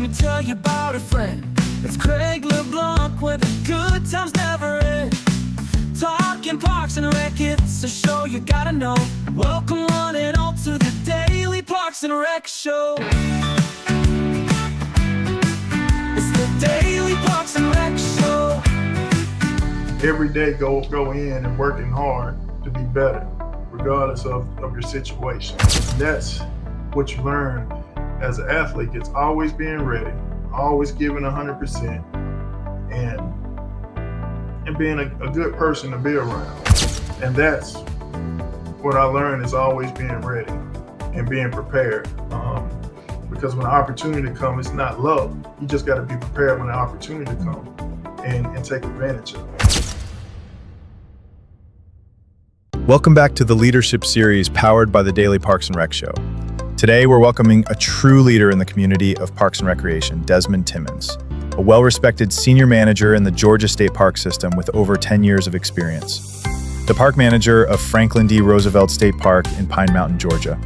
me tell you about a friend. It's Craig LeBlanc where the good times never end. Talking Parks and Rec, it's a show you gotta know. Welcome one and all to the Daily Parks and Rec Show. It's the Daily Parks and Rec Show. Every day go in and working hard to be better, regardless of your situation. That's what you learn as an athlete. It's always being ready, always giving 100%, and being a good person to be around. And that's what I learned, is always being ready and being prepared. Because when the opportunity comes, it's not luck. You just got to be prepared when the opportunity comes and take advantage of it. Welcome back to the Leadership Series powered by the Daily Parks and Rec Show. Today, we're welcoming a true leader in the community of Parks and Recreation, Desmond Timmons, a well-respected senior manager in the Georgia State Park system with over 10 years of experience. The park manager of Franklin D. Roosevelt State Park in Pine Mountain, Georgia.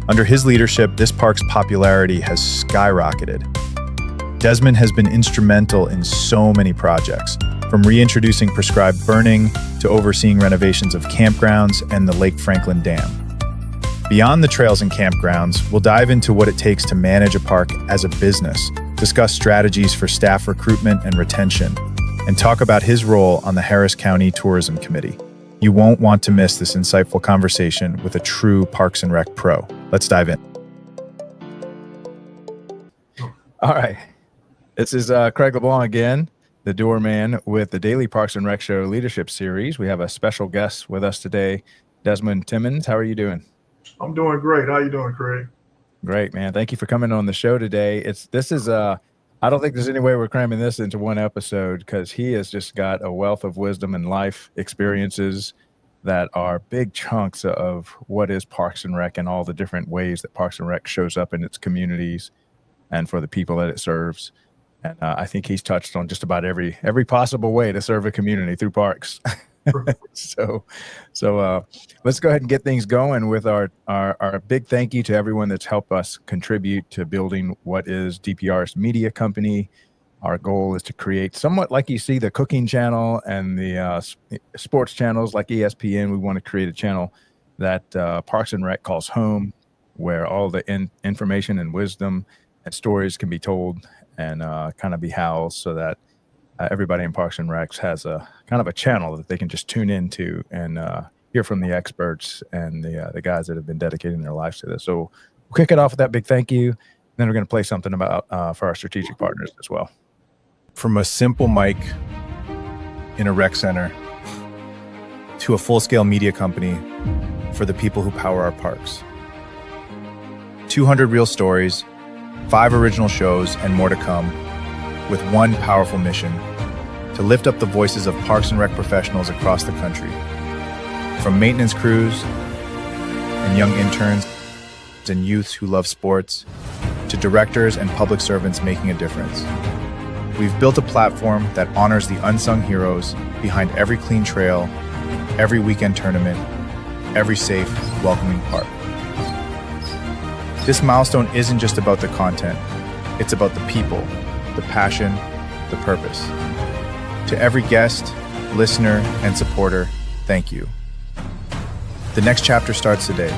Under his leadership, this park's popularity has skyrocketed. Desmond has been instrumental in so many projects, from reintroducing prescribed burning to overseeing renovations of campgrounds and the Lake Franklin Dam. Beyond the trails and campgrounds, we'll dive into what it takes to manage a park as a business, discuss strategies for staff recruitment and retention, and talk about his role on the Harris County Tourism Committee. You won't want to miss this insightful conversation with a true Parks and Rec pro. Let's dive in. All right. This is Craig LeBlanc again, the doorman with the Daily Parks and Rec Show Leadership Series. We have a special guest with us today, Desmond Timmons. How are you doing? I'm doing great. How you doing, Craig? Great, man. Thank you for coming on the show today. I don't think there's any way we're cramming this into one episode, because he has just got a wealth of wisdom and life experiences that are big chunks of what is Parks and Rec and all the different ways that Parks and Rec shows up in its communities and for the people that it serves. And I think he's touched on just about every possible way to serve a community through parks. So let's go ahead and get things going with our big thank you to everyone that's helped us contribute to building what is DPRS Media Company. Our goal is to create somewhat like you see the cooking channel and the sports channels like ESPN. We want to create a channel that Parks and Rec calls home, where all the information and wisdom and stories can be told and kind of be housed, so that everybody in Parks and Recs has a kind of a channel that they can just tune into and hear from the experts and the guys that have been dedicating their lives to this. So we'll kick it off with that big thank you. Then we're going to play something about for our strategic partners as well. From a simple mic in a rec center to a full-scale media company for the people who power our parks. 200 real stories, 5 original shows, and more to come, with one powerful mission: to lift up the voices of Parks and Rec professionals across the country. From maintenance crews and young interns and youths who love sports, to directors and public servants making a difference. We've built a platform that honors the unsung heroes behind every clean trail, every weekend tournament, every safe, welcoming park. This milestone isn't just about the content, it's about the people, the passion, the purpose. To every guest, listener, and supporter, thank you. The next chapter starts today.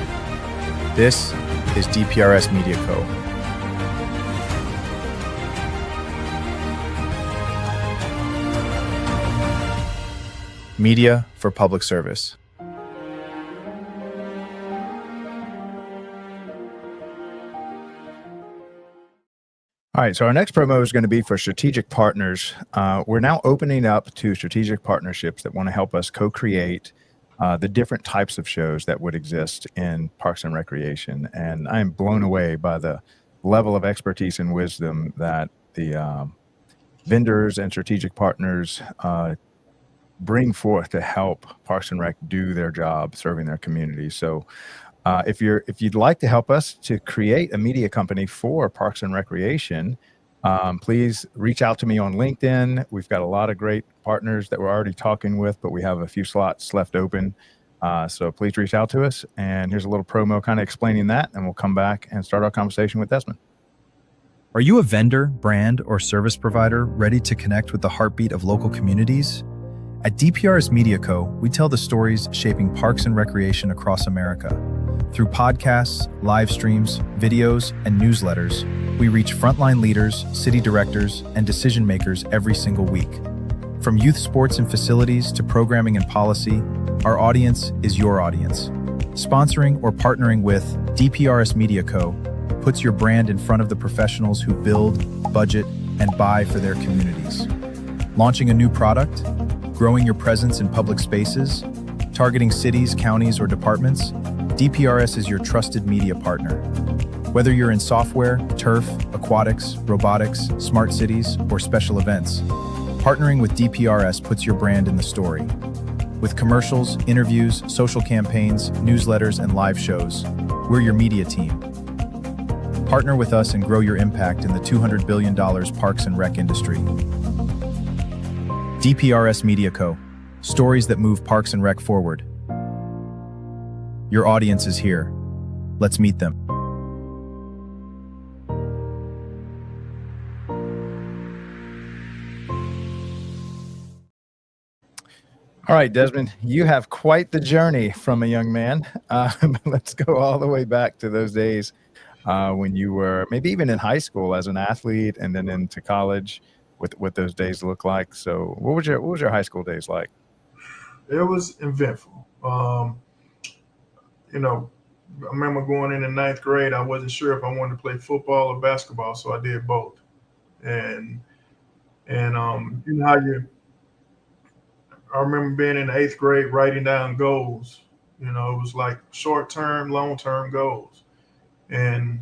This is DPRS Media Co. Media for public service. All right, so our next promo is going to be for strategic partners. We're now opening up to strategic partnerships that want to help us co-create the different types of shows that would exist in Parks and Recreation. And I'm blown away by the level of expertise and wisdom that the vendors and strategic partners bring forth to help Parks and Rec do their job serving their community. So if you'd like to help us to create a media company for Parks and Recreation, please reach out to me on LinkedIn. We've got a lot of great partners that we're already talking with, but we have a few slots left open. So please reach out to us. And here's a little promo kind of explaining that, and we'll come back and start our conversation with Desmond. Are you a vendor, brand, or service provider ready to connect with the heartbeat of local communities? At DPRS Media Co, we tell the stories shaping parks and recreation across America. Through podcasts, live streams, videos, and newsletters, we reach frontline leaders, city directors, and decision makers every single week. From youth sports and facilities to programming and policy, our audience is your audience. Sponsoring or partnering with DPRS Media Co puts your brand in front of the professionals who build, budget, and buy for their communities. Launching a new product, growing your presence in public spaces, targeting cities, counties, or departments, DPRS is your trusted media partner. Whether you're in software, turf, aquatics, robotics, smart cities, or special events, partnering with DPRS puts your brand in the story. With commercials, interviews, social campaigns, newsletters, and live shows, we're your media team. Partner with us and grow your impact in the $200 billion parks and rec industry. DPRS Media Co. Stories that move parks and rec forward. Your audience is here. Let's meet them. All right, Desmond, you have quite the journey from a young man. Let's go all the way back to those days when you were maybe even in high school as an athlete and then into college, what those days look like. So what was your high school days like? It was eventful. You know, I remember going in the ninth grade, I wasn't sure if I wanted to play football or basketball, so I did both. And you know I remember being in the eighth grade writing down goals. You know, it was like short-term, long-term goals. And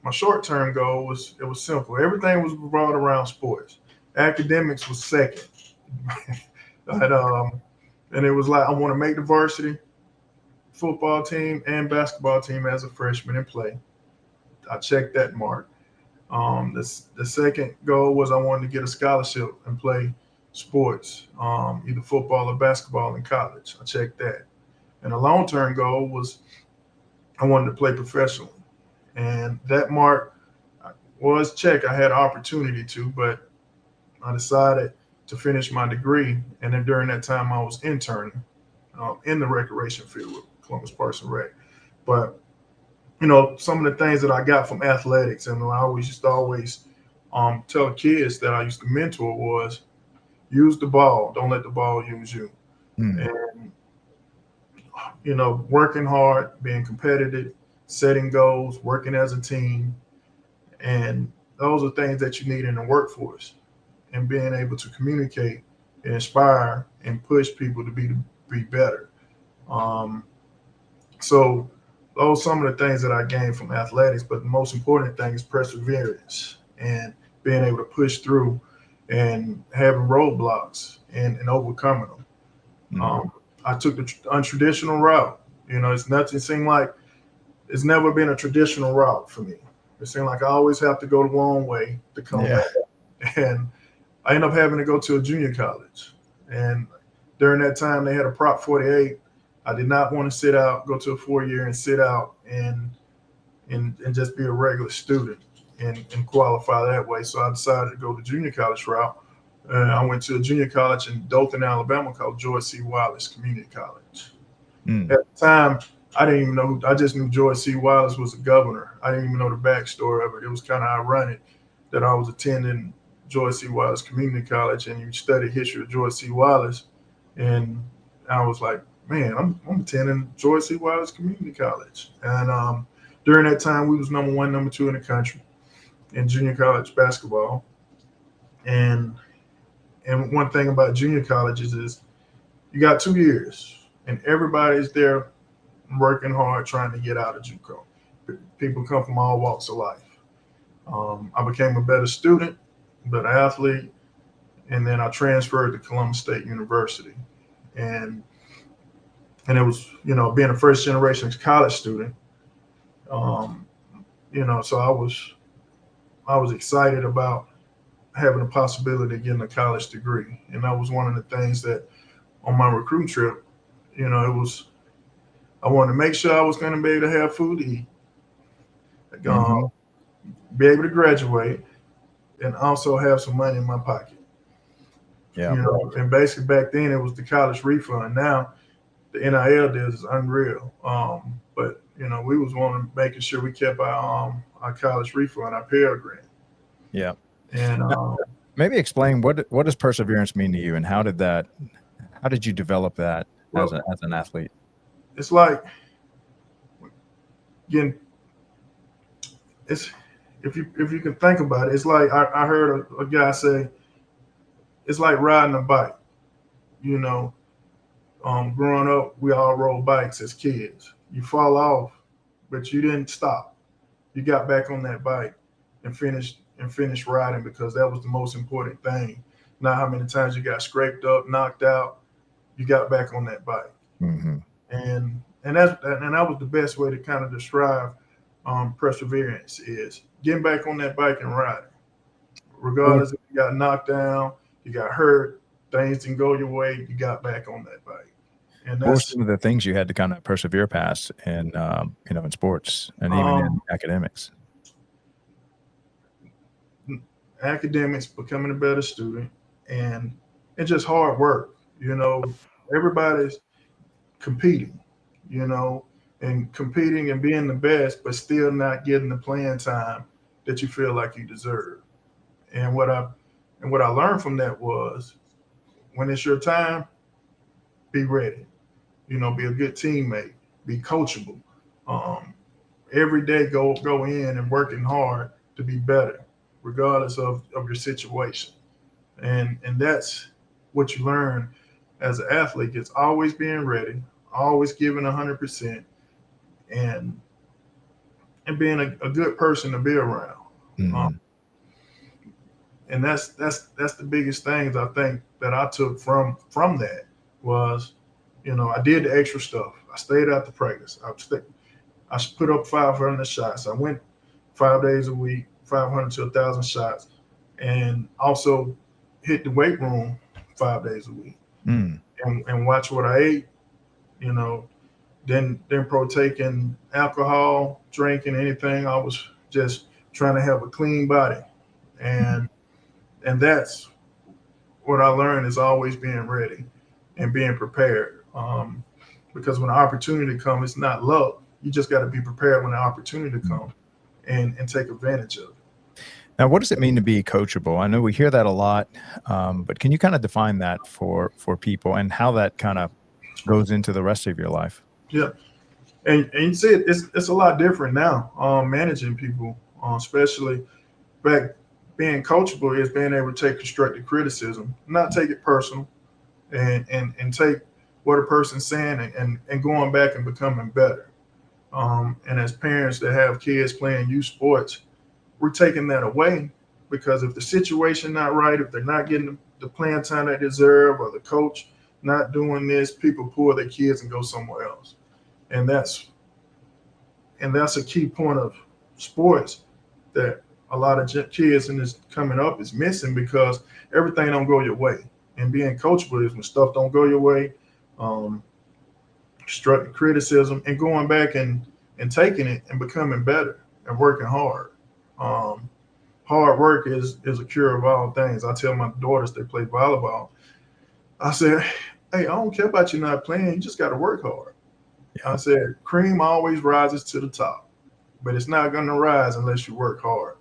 my short-term goal was simple. Everything was revolved around sports. Academics was second. And it was like, I want to make the varsity football team and basketball team as a freshman and play. I checked that mark. The second goal was I wanted to get a scholarship and play sports, either football or basketball in college. I checked that. And the long-term goal was I wanted to play professionally. And that mark was checked. I had an opportunity to, but I decided to finish my degree. And then during that time, I was interning in the recreation field with Columbus Parks and Rec. But, you know, some of the things that I got from athletics, and I used to tell kids that I used to mentor was use the ball. Don't let the ball use you. And, you know, working hard, being competitive, setting goals, working as a team. And those are things that you need in the workforce. And being able to communicate and inspire and push people to be better. So those are some of the things that I gained from athletics, but the most important thing is perseverance and being able to push through and having roadblocks and overcoming them. I took the untraditional route. You know, it's never been a traditional route for me. It seemed like I always have to go the long way to come back. And I ended up having to go to a junior college. And during that time, they had a Prop 48. I did not want to go to a 4-year and sit out and just be a regular student and qualify that way. So I decided to go the junior college route. I went to a junior college in Dothan, Alabama called George C. Wallace Community College. At the time, I didn't even know. I just knew George C. Wallace was a governor. I didn't even know the backstory of it. It was kind of ironic that I was attending George C. Wallace Community College and you study history of George C. Wallace. And I was like, man, I'm attending George C. Wallace Community College. And during that time, we was number 1, number 2 in the country in junior college basketball. And one thing about junior colleges is you got 2 years and everybody's there working hard trying to get out of JUCO. People come from all walks of life. I became a better student, better athlete, and then I transferred to Columbus State University. And it was, you know, being a first generation college student, you know, so I was excited about having the possibility of getting a college degree. And that was one of the things that on my recruiting trip, you know, I wanted to make sure I was going to be able to have food to eat, be able to graduate, and also have some money in my pocket. Yeah. And basically back then it was the college refund. Now the NIL deals is unreal. But we was wanting making sure we kept our college refund, our Pell Grant. Yeah. And maybe explain what does perseverance mean to you, and how did you develop that as an athlete? It's like getting it's if you can think about it, it's like I heard a guy say it's like riding a bike. Growing up, we all rode bikes as kids. You fall off, but you didn't stop. You got back on that bike and finished riding, because that was the most important thing. Not how many times you got scraped up, knocked out. You got back on that bike, Mm-hmm. and that was the best way to kind of describe perseverance, is getting back on that bike and riding, regardless if you got knocked down, you got hurt, things didn't go your way, you got back on that bike. And What were that's some of the things you had to kind of persevere past in in sports and even in academics? academics, becoming a better student, and it's just hard work. Everybody's competing, and competing and being the best, but still not getting the playing time that you feel like you deserve. And what I learned from that was, when it's your time, be ready. Be a good teammate, be coachable. Every day go in and working hard to be better, regardless of your situation. And that's what you learn as an athlete. It's always being ready, always giving 100%, and being a good person to be around. Mm-hmm. And that's the biggest things I think that I took from that was, I did the extra stuff. I stayed out to practice. I put up 500 shots. I went 5 days a week, 500 to 1,000 shots, and also hit the weight room 5 days a week, and watch what I ate. Didn't partake in alcohol, drinking, anything. I was just trying to have a clean body, and that's what I learned, is always being ready and being prepared. Because when the opportunity comes, it's not luck. You just got to be prepared when the opportunity comes, and take advantage of it. Now, what does it mean to be coachable? I know we hear that a lot, but can you kind of define that for people, and how that kind of goes into the rest of your life? Yeah, and you see it's a lot different now. Managing people, especially back, being coachable is being able to take constructive criticism, not take it personal, and take what a person's saying, and going back and becoming better. And as parents that have kids playing youth sports, we're taking that away, because if the situation not right, if they're not getting the playing time they deserve, or the coach not doing this, people pull their kids and go somewhere else. And that's a key point of sports that a lot of kids in this coming up is missing, because everything don't go your way. And being coachable is when stuff don't go your way, constructive criticism, and going back and taking it and becoming better and working hard. Hard work is a cure of all things. I tell my daughters, they play volleyball, I said, hey, I don't care about you not playing, you just got to work hard. I said, cream always rises to the top, but it's not going to rise unless you work hard.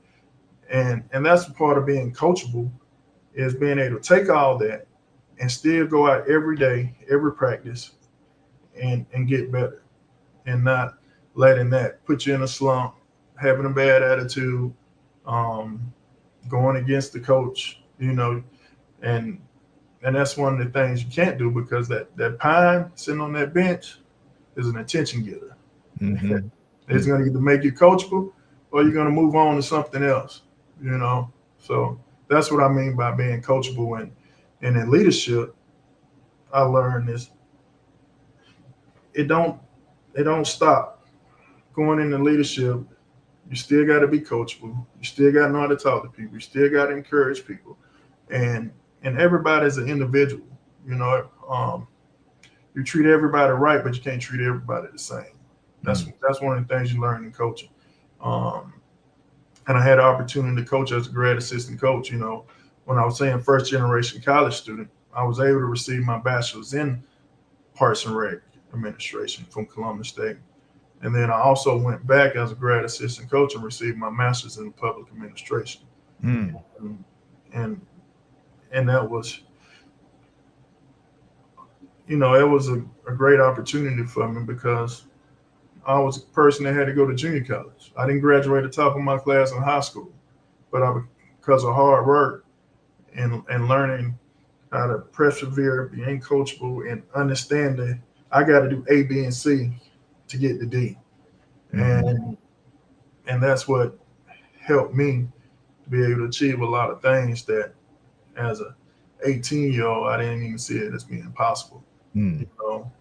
And that's part of being coachable, is being able to take all that and still go out every day, every practice, and get better, and not letting that put you in a slump, having a bad attitude, going against the coach, and that's one of the things you can't do, because that pine sitting on that bench is an attention getter. Mm-hmm. It's going to either make you coachable, or you're going to move on to something else, So that's what I mean by being coachable. And in leadership, I learned this. It don't stop. Going into leadership, you still got to be coachable. You still got to know how to talk to people. You still got to encourage people. And everybody's an individual. You treat everybody right, but you can't treat everybody the same. That's one of the things you learn in coaching. and I had the opportunity to coach as a grad assistant coach. When I was saying first generation college student, I was able to receive my bachelor's in Parks and Rec administration from Columbus State. And then I also went back as a grad assistant coach and received my master's in public administration. Mm. And and that was, it was a great opportunity for me because I was a person that had to go to junior college. I didn't graduate at the top of my class in high school, but because of hard work and learning how to persevere, being coachable, and understanding I got to do A, B, and C to get the D. Mhm. And that's what helped me to be able to achieve a lot of things that as a 18-year-old I didn't even see it as being possible. Mm.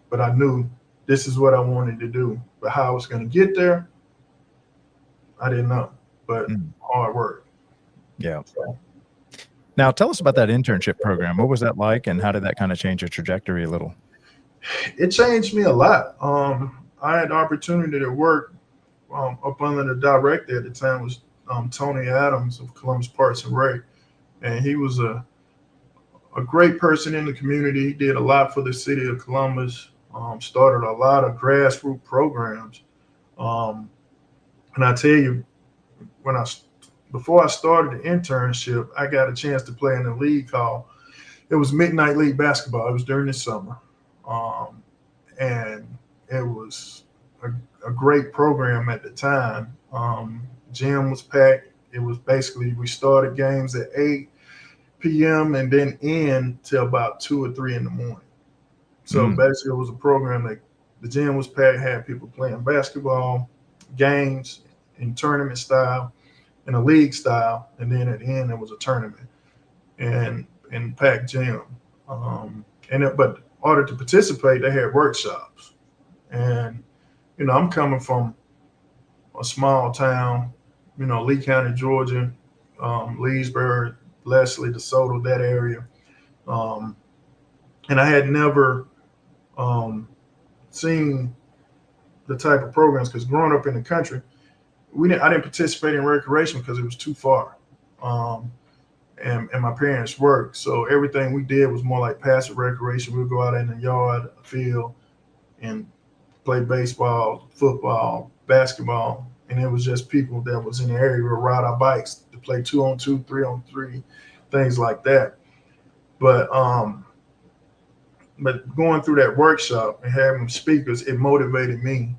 But I knew this is what I wanted to do. But how I was going to get there, I didn't know. But Mm. hard work. Yeah. So Now, tell us about that internship program. What was that like, and how did that kind of change your trajectory a little? it changed me a lot. I had the opportunity to work up under the director at the time was Tony Adams of Columbus Parks and Rec, and he was a great person in the community. He did a lot for the city of Columbus. Started a lot of grassroots programs. Um, and I tell you, when I before I started the internship, I got a chance to play in a league called it was Midnight League Basketball. It was during the summer, and it was a great program at the time. Gym was packed. It was basically we started games at 8 p.m. and then end till about 2 or 3 in the morning. So Mm. basically, it was a program that the gym was packed, had people playing basketball, games in tournament style, in a league style, and then at the end it was a tournament and in packed gym. But in order to participate, they had workshops. And I'm coming from a small town, Lee County, Georgia, Leesburg, Leslie, DeSoto, that area. Um, and I had never um, seen the type of programs because growing up in the country, I didn't participate in recreation because it was too far. Um, and my parents worked. So everything we did was more like passive recreation. We would go out in the yard, field, and play baseball, football, basketball. And it was just people that was in the area would ride our bikes to play 2-on-2, 3-on-3, things like that. But going through that workshop and having speakers, it motivated me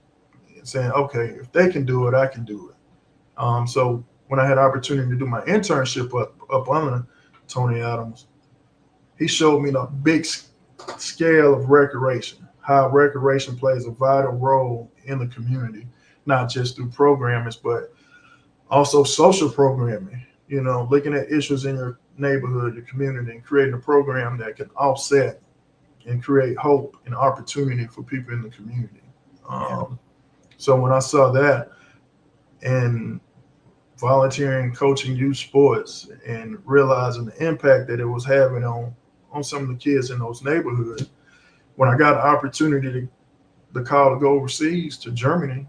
saying, okay, if they can do it, I can do it. So when I had the opportunity to do my internship up under Tony Adams, he showed me the big scale of recreation, how recreation plays a vital role in the community, not just through programming, but also social programming, looking at issues in your neighborhood, your community, and creating a program that can offset and create hope and opportunity for people in the community. Yeah. So when I saw that and volunteering, coaching youth sports, and realizing the impact that it was having on some of the kids in those neighborhoods, when I got the opportunity the call to go overseas to Germany,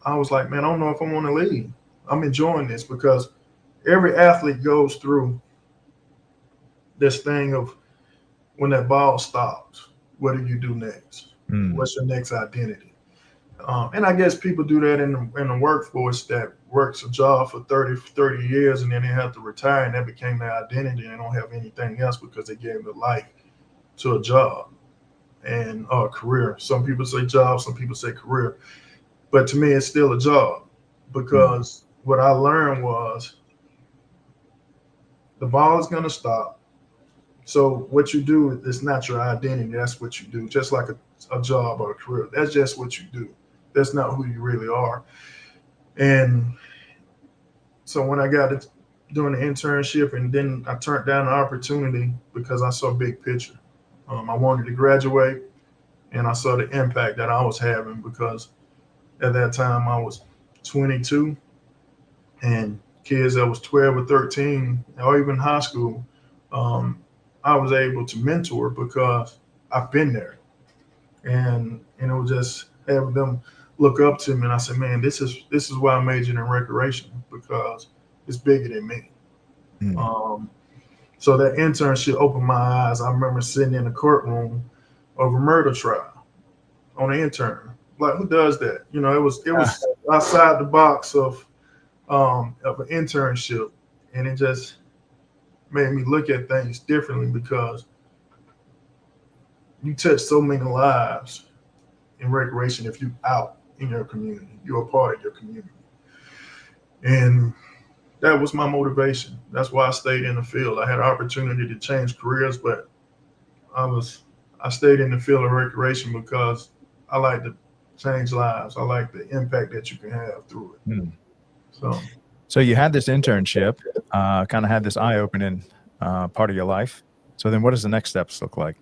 I was like, man, I don't know if I want to leave. I'm enjoying this because every athlete goes through this thing of when that ball stops, what do you do next? Mm. What's your next identity? And I guess people do that in the workforce that works a job for 30 years and then they have to retire and that became their identity and they don't have anything else because they gave their life to a job and a career. Some people say job, some people say career. But to me, it's still a job because what I learned was the ball is going to stop. So what you do is not your identity. That's what you do, just like a job or a career. That's just what you do. That's not who you really are. And so when I got to doing the internship and then I turned down the opportunity because I saw big picture. I wanted to graduate and I saw the impact that I was having because at that time I was 22 and kids that was 12 or 13 or even high school, I was able to mentor because I've been there. And it was just having them look up to me, and I said, man, this is why I majored in recreation, because it's bigger than me. So that internship opened my eyes. I remember sitting in the courtroom of a murder trial on an intern. Like, who does that? You know, it was outside the box of an internship, and it just made me look at things differently, because you touch so many lives in recreation. If you out in your community, you're a part of your community, and that was my motivation. That's why I stayed in the field. I had an opportunity to change careers, but I stayed in the field of recreation because I like to change lives. I like the impact that you can have through it. So you had this internship, kind of had this eye-opening part of your life. So then what does the next steps look like?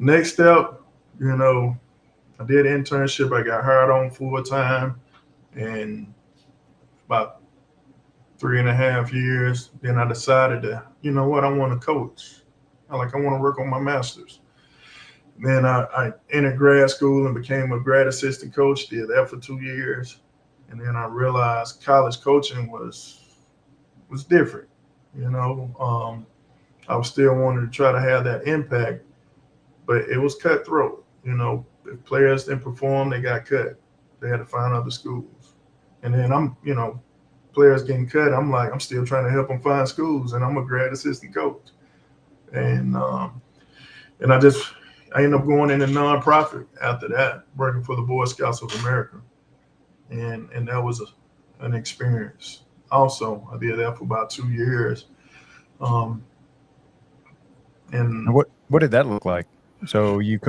Next step, you know, I did an internship. I got hired on full time, and about 3.5 years, then I decided to, you know what, I want to coach. I want to work on my master's. Then I entered grad school and became a grad assistant coach. Did that for 2 years, and then I realized college coaching was different. You know, I was still wanting to try to have that impact, but it was cutthroat. You know, if players didn't perform, they got cut. They had to find other schools. And then players getting cut. I'm like, I'm still trying to help them find schools, and I'm a grad assistant coach. And I ended up going into nonprofit after that, working for the Boy Scouts of America, and that was an experience. Also, I did that for about 2 years. And what did that look like? So you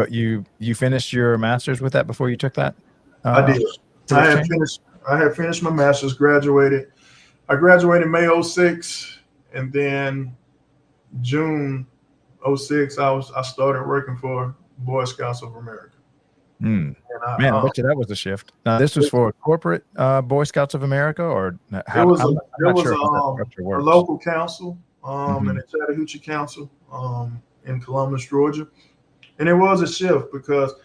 finished your master's with that before you took that? I did. I had finished my master's, graduated. I graduated May 06, and then June 06, I started working for Boy Scouts of America. Man, I bet you that was a shift. Now, this was for corporate Boy Scouts of America, or how? It was I'm not sure how that a structure works. local council, and the Chattahoochee Council, in Columbus, Georgia. And it was a shift because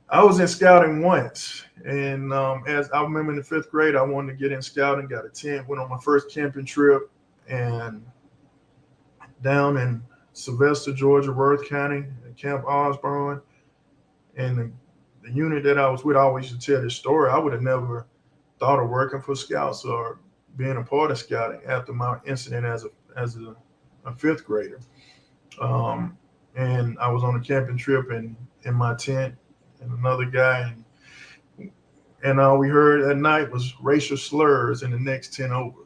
I was in scouting once, and as I remember in the 5th grade, I wanted to get in scouting, got a tent, went on my first camping trip, and down in Sylvester, Georgia, Worth County, Camp Osborne, and the unit that I was with, I always used to tell this story. I would have never thought of working for Scouts or being a part of scouting after my incident as a 5th grader. And I was on a camping trip in my tent, and another guy, and all we heard at night was racial slurs in the next tent over.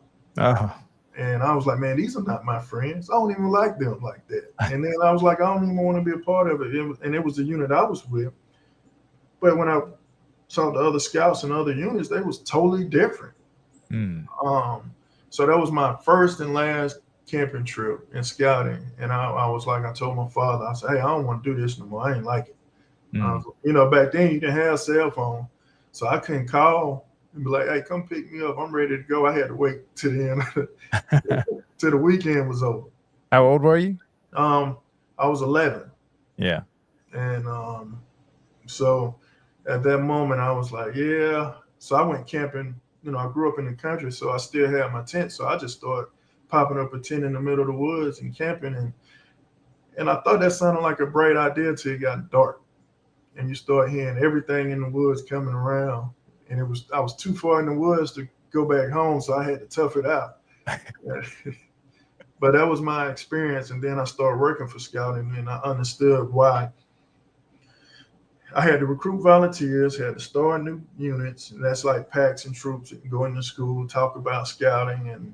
And I was like, man, these are not my friends. I don't even like them like that. And then I was like, I don't even want to be a part of it. And it was the unit I was with. But when I saw the other scouts and other units, they was totally different. So that was my first and last camping trip in scouting. And I was like, I told my father, I said, hey, I don't want to do this no more. I ain't like it. You know, back then you didn't have a cell phone, so I couldn't call and be like, hey, come pick me up. I'm ready to go. I had to wait to the end, till the weekend was over. How old were you? I was 11. Yeah. And so at that moment, I was like, yeah. So I went camping. You know, I grew up in the country, so I still had my tent. So I just started popping up a tent in the middle of the woods and camping. And I thought that sounded like a bright idea till it got dark. And you start hearing everything in the woods coming around. And I was too far in the woods to go back home, so I had to tough it out. But that was my experience. And then I started working for scouting, and I understood why I had to recruit volunteers, had to start new units. And that's like packs and troops that can go into school, talk about scouting.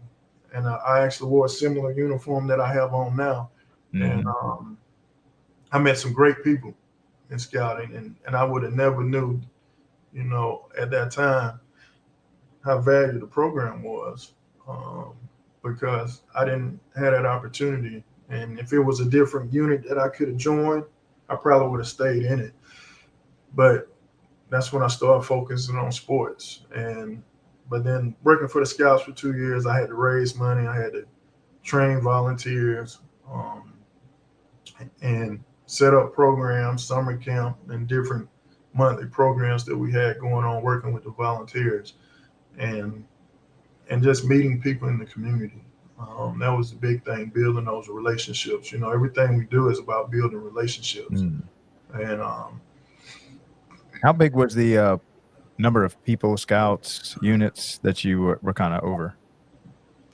And I actually wore a similar uniform that I have on now. And I met some great people in scouting, and I would have never knew, you know, at that time how valuable the program was, because I didn't have that opportunity. And if it was a different unit that I could have joined, I probably would have stayed in it. But that's when I started focusing on sports. But then working for the Scouts for 2 years, I had to raise money. I had to train volunteers, and set up programs, summer camp, and different monthly programs that we had going on, working with the volunteers, and just meeting people in the community. That was the big thing, building those relationships. You know, everything we do is about building relationships. And How big was the number of people, scouts, units that you were kind of over?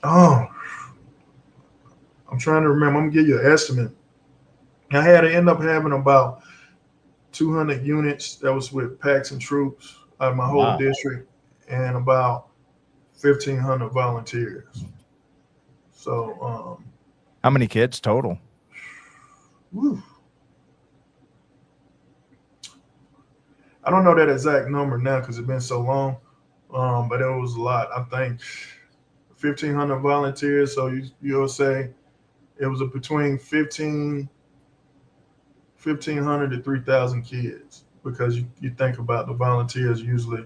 oh, I'm trying to remember. I'm gonna give you an estimate. I had to end up having about 200 units that was with packs and troops out of my whole Wow. district, and about 1,500 volunteers. So, How many kids total? whew, I don't know that exact number now because it's been so long, but it was a lot. I think 1,500 volunteers. So you'll say it was between 1,500 to 3,000 kids, because you think about the volunteers, usually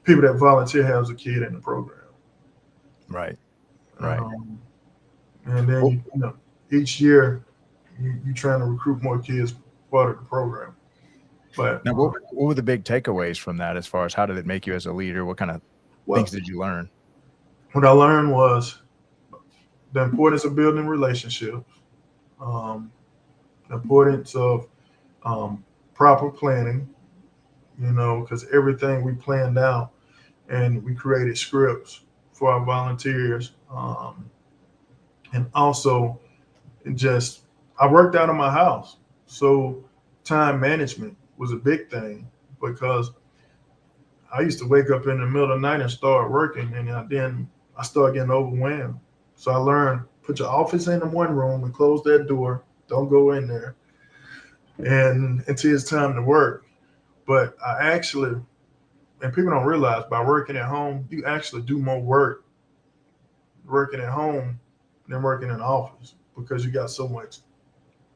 people that volunteer has a kid in the program. Right. And then you know, each year you trying to recruit more kids part of the program. But Now, what were the big takeaways from that, as far as how did it make you as a leader? What kind of things did you learn? what I learned was the importance of building relationships, the importance of proper planning, you know, because everything we planned out, and we created scripts for our volunteers. And also, just I worked out of my house. So time management was a big thing, because I used to wake up in the middle of the night and start working, and then I started getting overwhelmed. So I learned, put your office in one room and close that door. Don't go in there, and until it's time to work. But I actually, and people don't realize, by working at home, you actually do more work working at home than working in the office, because you got so much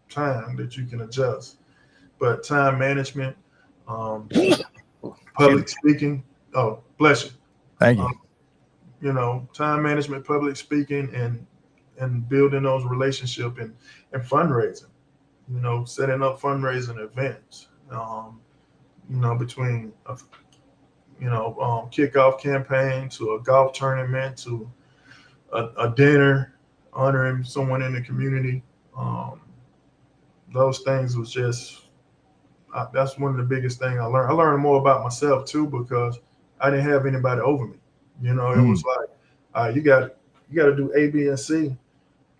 time that you can adjust. But time management, public speaking. Oh, bless you. Thank you. You know, time management, public speaking, and building those relationships, and fundraising. You know, setting up fundraising events. You know, between kickoff campaign to a golf tournament to a dinner honoring someone in the community. Those things was just that's one of the biggest things I learned. I learned more about myself too, because I didn't have anybody over me. You know, it was like, you got to do A, B, and C.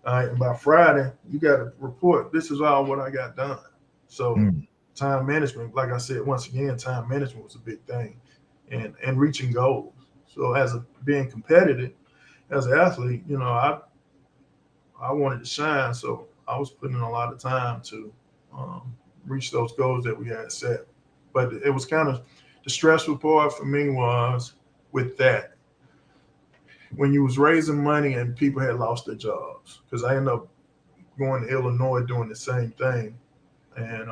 And by Friday, you got to report. This is all what I got done. So time management, like I said, once again, time management was a big thing, and reaching goals. So being competitive as an athlete, you know, I wanted to shine, so I was putting in a lot of time to reach those goals that we had set. But it was kind of, the stressful part for me was with that, when you was raising money and people had lost their jobs, because I ended up going to Illinois doing the same thing, and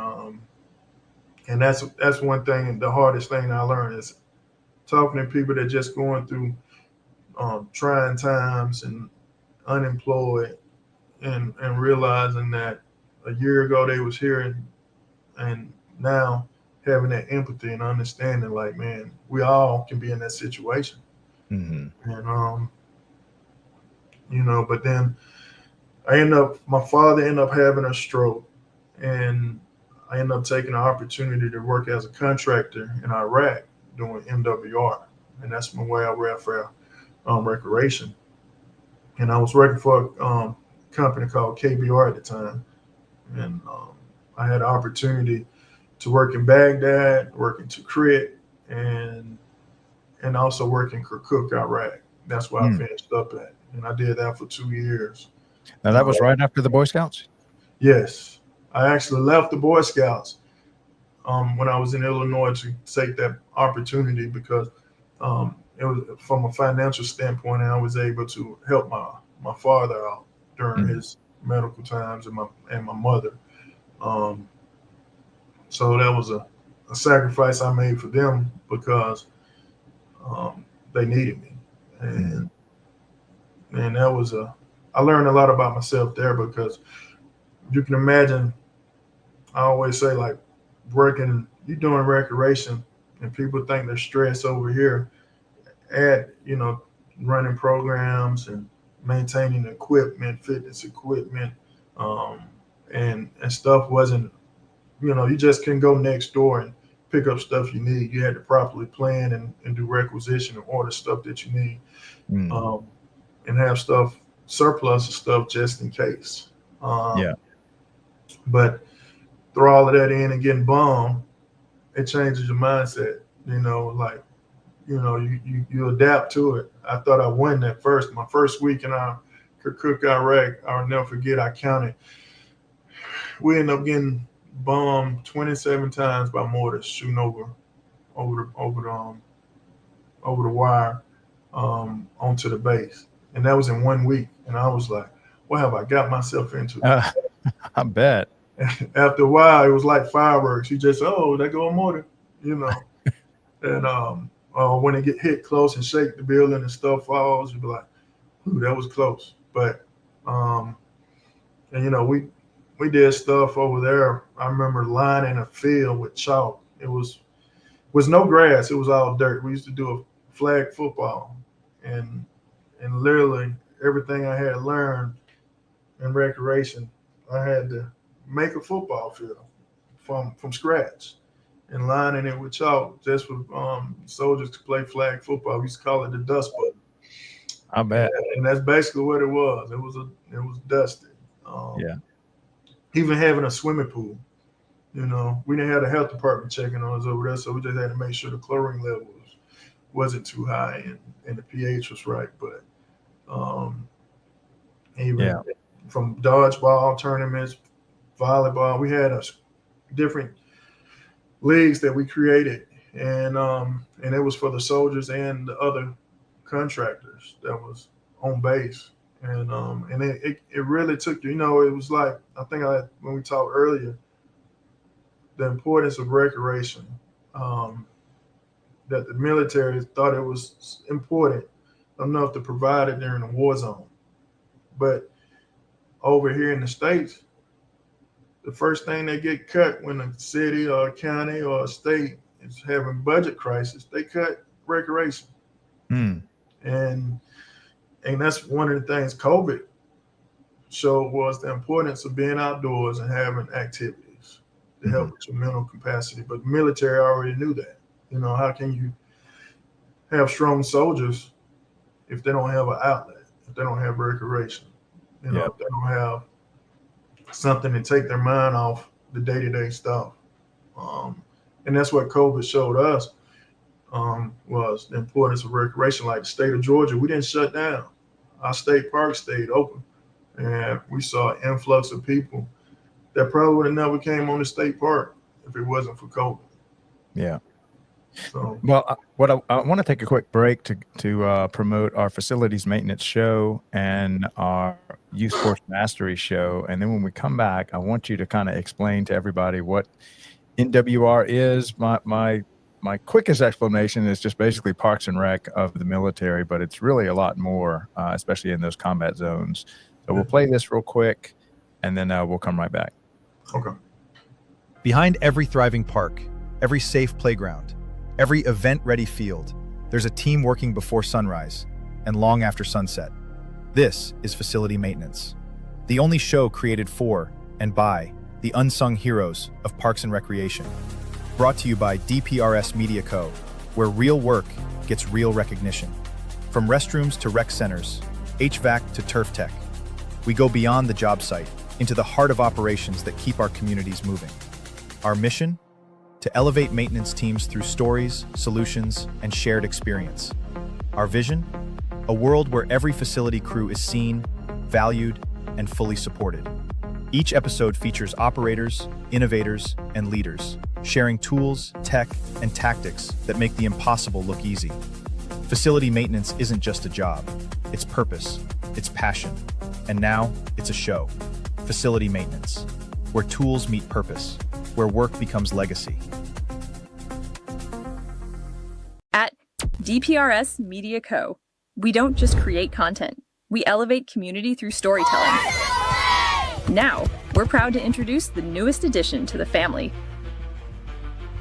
that's one thing. The hardest thing I learned is talking to people that just going through trying times and unemployed, and realizing that a year ago they was here, and now having that empathy and understanding, like, man, we all can be in that situation. And you know, but then my father ended up having a stroke, and I ended up taking the opportunity to work as a contractor in Iraq doing MWR, and that's my way I welfare recreation. And I was working for a company called KBR at the time, and I had the opportunity to work in Baghdad, working to Tikrit, and also working Kirkuk, Iraq. That's where I finished up at, and I did that for 2 years. Now that was right after the Boy Scouts? Yes, I actually left the Boy Scouts when I was in Illinois to take that opportunity, because it was from a financial standpoint, and I was able to help my father out during his medical times, and my mother. So that was a sacrifice I made for them, because they needed me, and that was I learned a lot about myself there, because you can imagine, I always say, like, you're doing recreation, And people think they're stressed over here at, running programs and maintaining equipment, fitness equipment, and stuff wasn't, you just couldn't go next door and pick up stuff you need. You had to properly plan and do requisition and order stuff that you need, and have surplus of stuff just in case. But throw all of that in and getting bombed, it changes your mindset. You adapt to it. I thought I won my first week in our Kirkuk, Iraq. I'll never forget. I counted. We ended up getting bombed 27 times by mortars shooting over the wire onto the base, and that was in 1 week. And I was like, "What have I got myself into?" I bet. After a while, it was like fireworks. You just, there go a mortar, And when it get hit close and shake the building and stuff falls, you be like, "Ooh, that was close." But we did stuff over there. I remember lining a field with chalk. It was no grass. It was all dirt. We used to do a flag football, and literally everything I had learned in recreation, I had to make a football field from scratch and lining it with chalk just for soldiers to play flag football. We used to call it the dust bowl. I bet. And that's basically what it was. It was dusty. Even having a swimming pool, we didn't have the health department checking on us over there, so we just had to make sure the chlorine level wasn't too high and the pH was right. But from dodgeball tournaments, volleyball, we had different leagues that we created, and it was for the soldiers and the other contractors that was on base. And it really took it was like, I think when we talked earlier, the importance of recreation, that the military thought it was important enough to provide it during the war zone. But over here in the States, the first thing they get cut when a city or a county or a state is having budget crisis, they cut recreation. And that's one of the things COVID showed, was the importance of being outdoors and having activities to help with your mental capacity. But the military already knew that. How can you have strong soldiers if they don't have an outlet, if they don't have recreation, if they don't have something to take their mind off the day-to-day stuff. And that's what COVID showed us, was the importance of recreation. Like the state of Georgia, we didn't shut down. Our state park stayed open, and we saw an influx of people that probably would have never came on the state park if it wasn't for COVID. Yeah. So, well, I want to take a quick break to promote our facilities maintenance show and our youth sports mastery show. And then when we come back, I want you to kind of explain to everybody what NWR is. My quickest explanation is just basically Parks and Rec of the military, but it's really a lot more, especially in those combat zones. So we'll play this real quick, and then we'll come right back. Okay. Behind every thriving park, every safe playground, every event-ready field, there's a team working before sunrise and long after sunset. This is Facility Maintenance, the only show created for and by the unsung heroes of Parks and Recreation. Brought to you by DPRS Media Co, where real work gets real recognition. From restrooms to rec centers, HVAC to turf tech, we go beyond the job site into the heart of operations that keep our communities moving. Our mission? To elevate maintenance teams through stories, solutions, and shared experience. Our vision? A world where every facility crew is seen, valued, and fully supported. Each episode features operators, innovators, and leaders, sharing tools, tech, and tactics that make the impossible look easy. Facility maintenance isn't just a job, it's purpose, it's passion, and now it's a show. Facility Maintenance, where tools meet purpose, where work becomes legacy. At DPRS Media Co, we don't just create content, we elevate community through storytelling. Now, we're proud to introduce the newest addition to the family,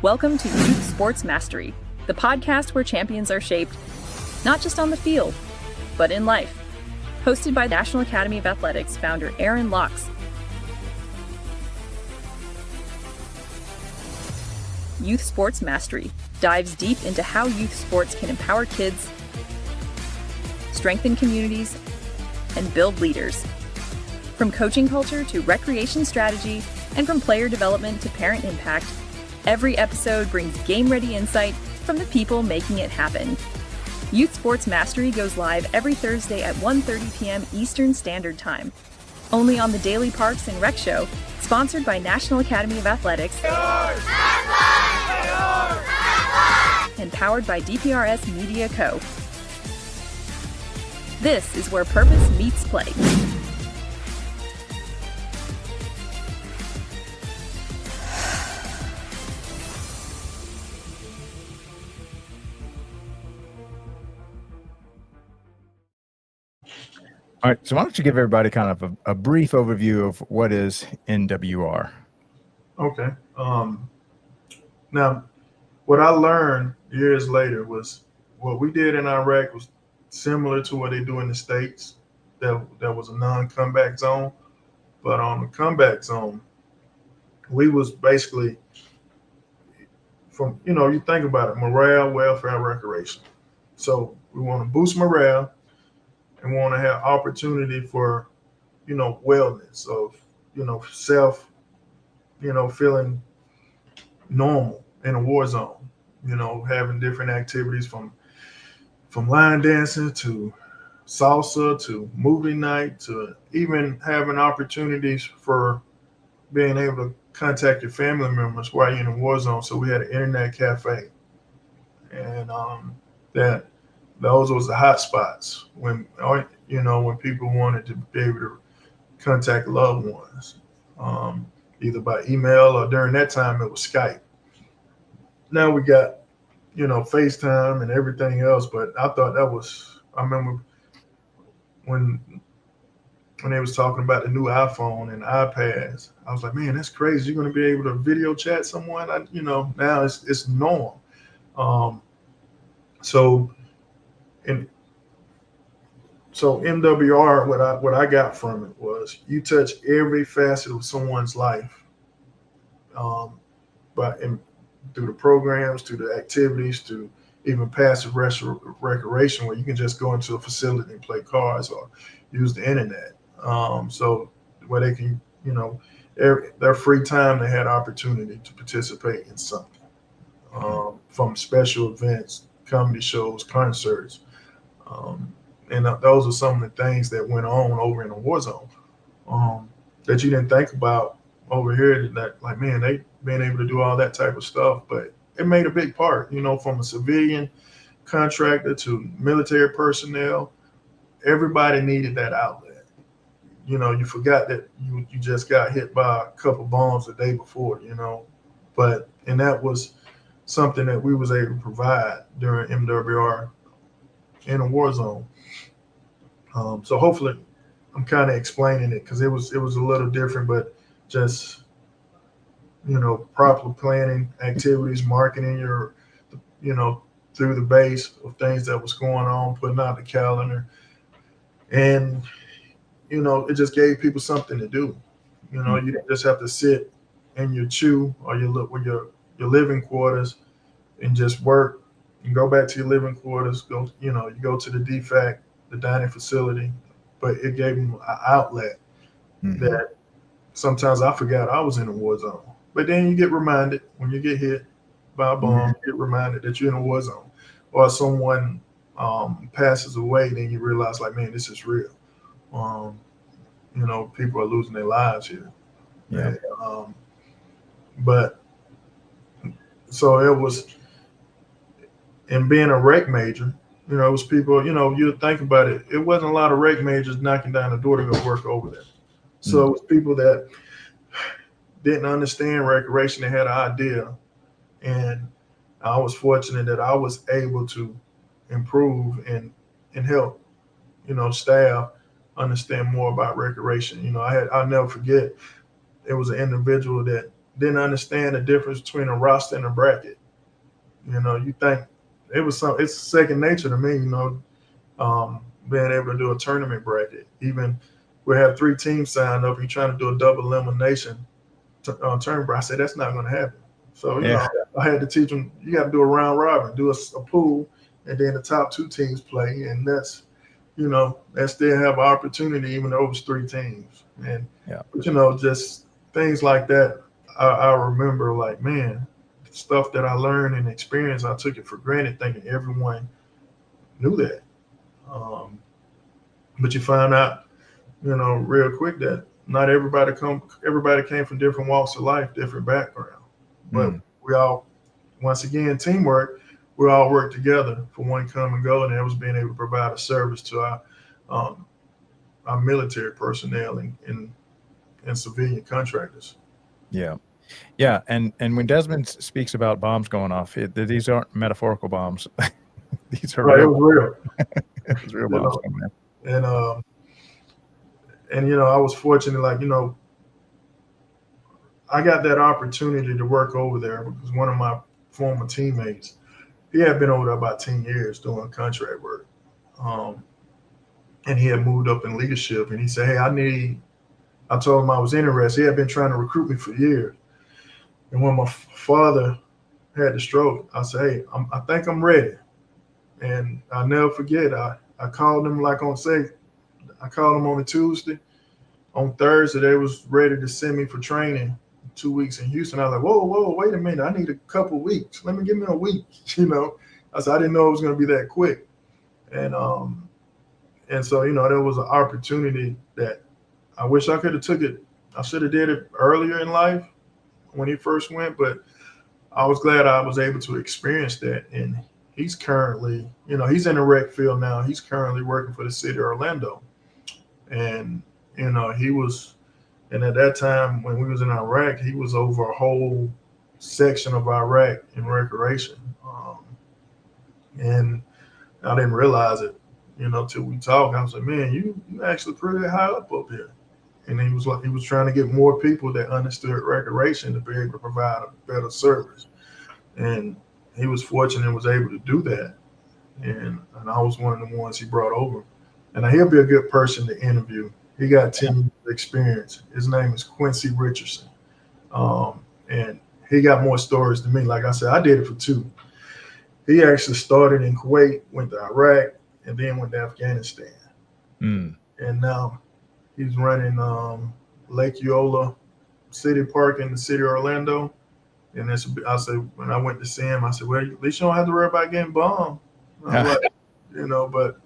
Welcome to Youth Sports Mastery, the podcast where champions are shaped not just on the field, but in life. Hosted by National Academy of Athletics founder Aaron Locks. Youth Sports Mastery dives deep into how youth sports can empower kids, strengthen communities, and build leaders. From coaching culture to recreation strategy, and from player development to parent impact, every episode brings game-ready insight from the people making it happen. Youth Sports Mastery goes live every Thursday at 1:30 p.m. Eastern Standard Time, only on the Daily Parks and Rec Show, sponsored by National Academy of Athletics and powered by DPRS Media Co. This is where purpose meets play. All right, so why don't you give everybody kind of a brief overview of what is NWR? Okay. Now, what I learned years later was what we did in Iraq was similar to what they do in the States. That was a non-comeback zone. But on the comeback zone, we was basically from, you think about it, morale, welfare, recreation. So we want to boost morale and want to have opportunity for, wellness of, self, feeling normal in a war zone, having different activities from line dancing to salsa to movie night to even having opportunities for being able to contact your family members while you're in a war zone. So we had an internet cafe, and that those was the hot spots when people wanted to be able to contact loved ones, either by email or during that time it was Skype. Now we got FaceTime and everything else, but I thought I remember when they was talking about the new iPhone and iPads, I was like, man, that's crazy. You're going to be able to video chat someone. Now it's norm. So MWR, what I got from it was you touch every facet of someone's life, through the programs, to the activities, to even passive recreation, where you can just go into a facility and play cards or use the internet. So where they can, their free time, they had opportunity to participate in something, from special events, comedy shows, concerts. And those are some of the things that went on over in the war zone, that you didn't think about over here. That, like, man, they being able to do all that type of stuff, but it made a big part, from a civilian contractor to military personnel. Everybody needed that outlet. You forgot that you just got hit by a couple bombs the day before, and that was something that we was able to provide during MWR in a war zone. So hopefully I'm kind of explaining it, because it was a little different, but just, proper planning activities, marketing your, through the base of things that was going on, putting out the calendar. And, it just gave people something to do. You didn't just have to sit in your chew or your living quarters and just work and go back to your living quarters, you go to the DFAC, the dining facility, but it gave them an outlet that sometimes I forgot I was in a war zone. But then you get reminded when you get hit by a bomb, you get reminded that you're in a war zone, or someone passes away, then you realize, like, man, this is real. People are losing their lives here. Yeah. And, but so it was, and being a rec major, it was people, you think about it, it wasn't a lot of rec majors knocking down the door to go work over there. So it was people that didn't understand recreation. They had an idea, and I was fortunate that I was able to improve and help, staff understand more about recreation. I'll never forget, it was an individual that didn't understand the difference between a roster and a bracket. You know, you think it's second nature to me, you know, being able to do a tournament bracket. Even we have 3 teams signed up, you're trying to do a double elimination tournament bracket. I said, that's not going to happen. So, you know, I had to teach them, you got to do a round robin, do a pool, and then the top 2 teams play. And that's, you know, that still have opportunity even though it was 3 teams. And, but, you know, just things like that, I remember like, man, stuff that I learned and experienced, I took it for granted thinking everyone knew that. But you find out, you know, real quick that not everybody came from different walks of life, different background. But we all, once again, teamwork, we all work together for one common goal, and that was being able to provide a service to our military personnel and civilian contractors. Yeah. Yeah. And when Desmond speaks about bombs going off, these aren't metaphorical bombs. These are right, real. It was real. It was real bombs coming in. And you know, I was fortunate, like, you know, I got that opportunity to work over there because one of my former teammates, he had been over there about 10 years doing contract work. And he had moved up in leadership, and he said, hey, I told him I was interested. He had been trying to recruit me for years. And when my father had the stroke, I said, hey, I think I'm ready. And I'll never forget, I called him I called him on a Tuesday. On Thursday, they was ready to send me for training 2 weeks in Houston. I was like, whoa, wait a minute. I need a couple weeks. Give me a week. You know, I said, I didn't know it was going to be that quick. And so, you know, there was an opportunity that I wish I could have took it. I should have did it earlier in life when he first went, but I was glad I was able to experience that. And he's currently, you know, he's in the rec field now. He's currently working for the city of Orlando. And, you know, and at that time when we was in Iraq, he was over a whole section of Iraq in recreation. And I didn't realize it, you know, till we talked. I was like, man, you actually pretty high up here. And he was trying to get more people that understood recreation to be able to provide a better service. And he was fortunate and was able to do that. And I was one of the ones he brought over. And he'll be a good person to interview. He got 10 years of experience. His name is Quincy Richardson. And he got more stories than me. Like I said, I did it for 2. He actually started in Kuwait, went to Iraq, and then went to Afghanistan. And now he's running Lake Eola City Park in the city of Orlando. And I said, when I went to see him, I said, well, at least you don't have to worry about getting bombed. Like, you know, but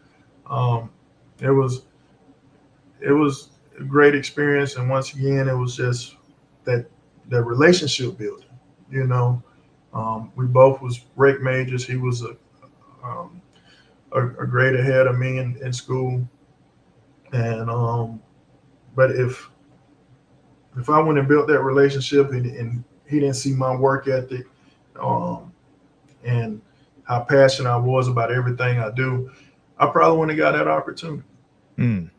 it was a great experience. And once again, it was just that relationship building, you know. We both was rec majors. He was a grade ahead of me in school. And but if I wouldn't have built that relationship and he didn't see my work ethic and how passionate I was about everything I do, I probably wouldn't have got that opportunity. And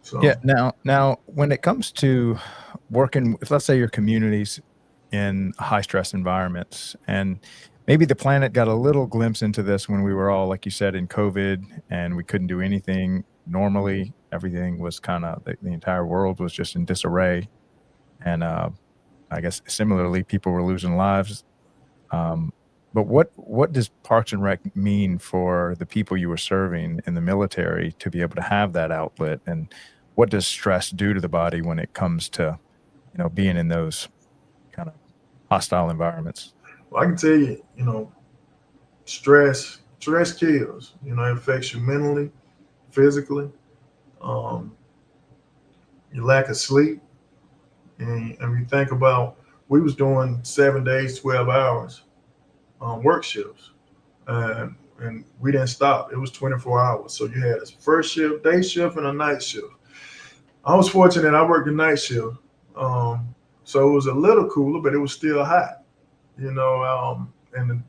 so yeah. Now, when it comes to working with, let's say, your communities in high stress environments, and maybe the planet got a little glimpse into this when we were all, like you said, in COVID, and we couldn't do anything normally. Everything was kind of, the entire world was just in disarray. And I guess similarly, people were losing lives. But what does Parks and Rec mean for the people you were serving in the military to be able to have that outlet? And what does stress do to the body when it comes to, you know, being in those kind of hostile environments? Well, I can tell you, you know, stress kills. You know, it affects you mentally, physically. Your lack of sleep. And you think about, we was doing 7 days, 12 hours work shifts. And we didn't stop. It was 24 hours. So you had a first shift, day shift, and a night shift. I was fortunate I worked the night shift. So it was a little cooler, but it was still hot, you know. And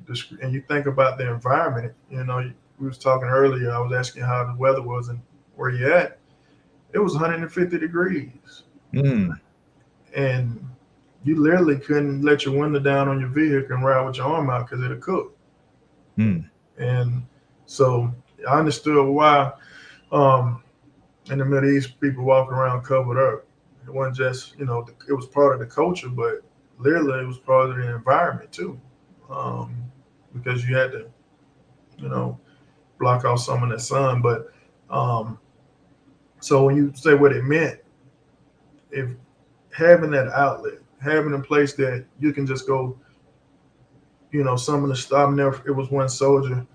you think about the environment, you know, we was talking earlier, I was asking how the weather was and where you at. It was 150 degrees. and you literally couldn't let your window down on your vehicle and ride with your arm out because it'll cook. And so I understood why in the Middle East people walk around covered up. It wasn't just, it was part of the culture, but literally it was part of the environment too, because you had to, block off some of the sun. But so when you say what it meant, if having that outlet, having a place that you can just go, some of the stuff, it was one soldier,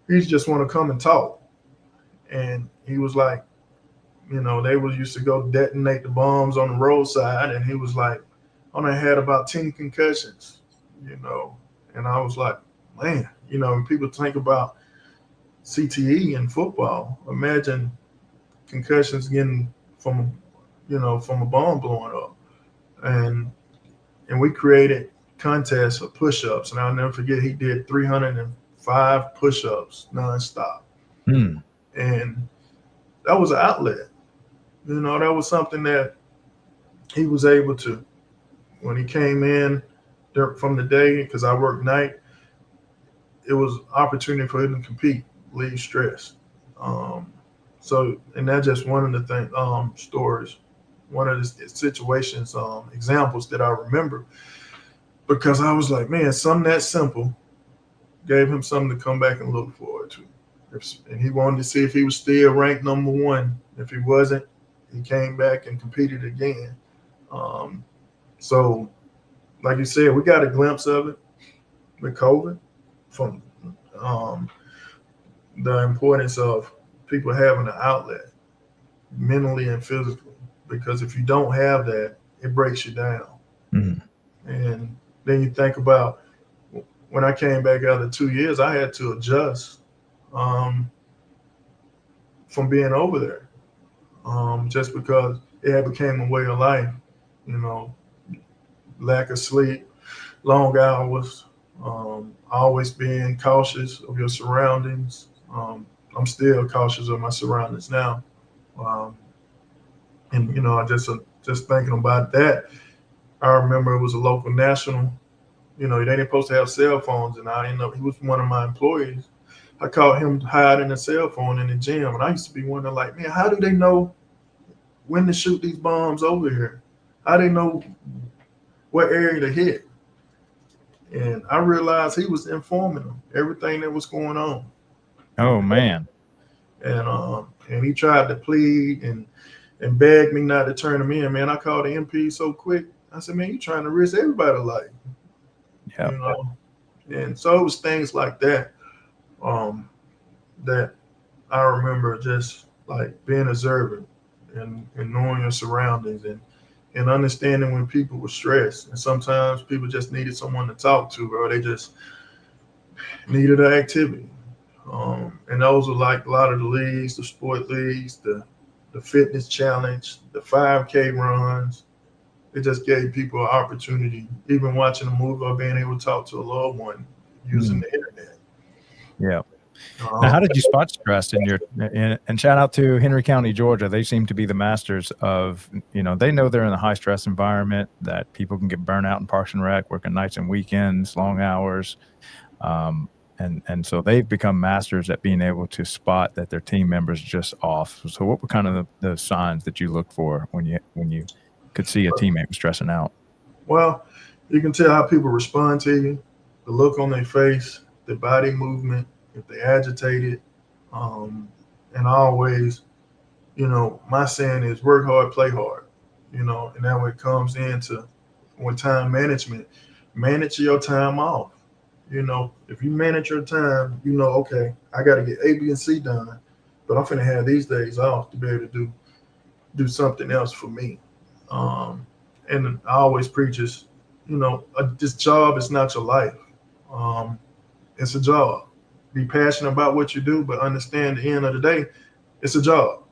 he just want to come and talk. And he was like, they used to go detonate the bombs on the roadside. And he was like, I done had about 10 concussions, and I was like, man, when people think about CTE in football, imagine concussions getting from a bomb blowing up. And we created contests of push-ups, and I'll never forget, he did 305 push-ups nonstop. And that was an outlet. That was something that he was able to, when he came in from the day, because I worked night, it was opportunity for him to compete, leave stress. So, and that's just one of the stories, one of the situations, examples that I remember, because I was like, man, something that simple gave him something to come back and look forward to. And he wanted to see if he was still ranked number one. If he wasn't, he came back and competed again. So, like you said, we got a glimpse of it with COVID, from the importance of people having an outlet, mentally and physically, because if you don't have that, it breaks you down. And then you think about, when I came back after 2 years, I had to adjust from being over there, just because it had became a way of life, lack of sleep, long hours, always being cautious of your surroundings. I'm still cautious of my surroundings now. And, I just thinking about that, I remember it was a local national, they didn't supposed to have cell phones, and I didn't know, he was one of my employees. I caught him hiding a cell phone in the gym, and I used to be wondering, like, man, how do they know when to shoot these bombs over here? How do they know what area to hit? And I realized he was informing them everything that was going on. Oh man! And he tried to plead and begged me not to turn him in. Man, I called the MP so quick. I said, man, you trying to risk everybody's life. Yeah. And so it was things like that that I remember, just like being observant and knowing your surroundings and understanding when people were stressed. And sometimes people just needed someone to talk to, or they just needed an activity. And those were like a lot of the leagues, the sport leagues, the fitness challenge, the 5K runs. It just gave people an opportunity, even watching a movie or being able to talk to a loved one using the internet. Yeah. Now, how did you spot stress and shout out to Henry County, Georgia. They seem to be the masters of, they know they're in a high stress environment, that people can get burnt out in Parks and Rec, working nights and weekends, long hours. And so they've become masters at being able to spot that their team members just off. So what were kind of the signs that you looked for when you could see a teammate was stressing out? Well, you can tell how people respond to you, the look on their face, the body movement, if they agitated, and always, my saying is work hard, play hard, and that way it comes into with time management. Manage your time off. If you manage your time, okay, I got to get A, B, and C done, but I'm finna have these days off to be able to do something else for me. And I always preach is, this job is not your life. It's a job. Be passionate about what you do, but understand at the end of the day, it's a job.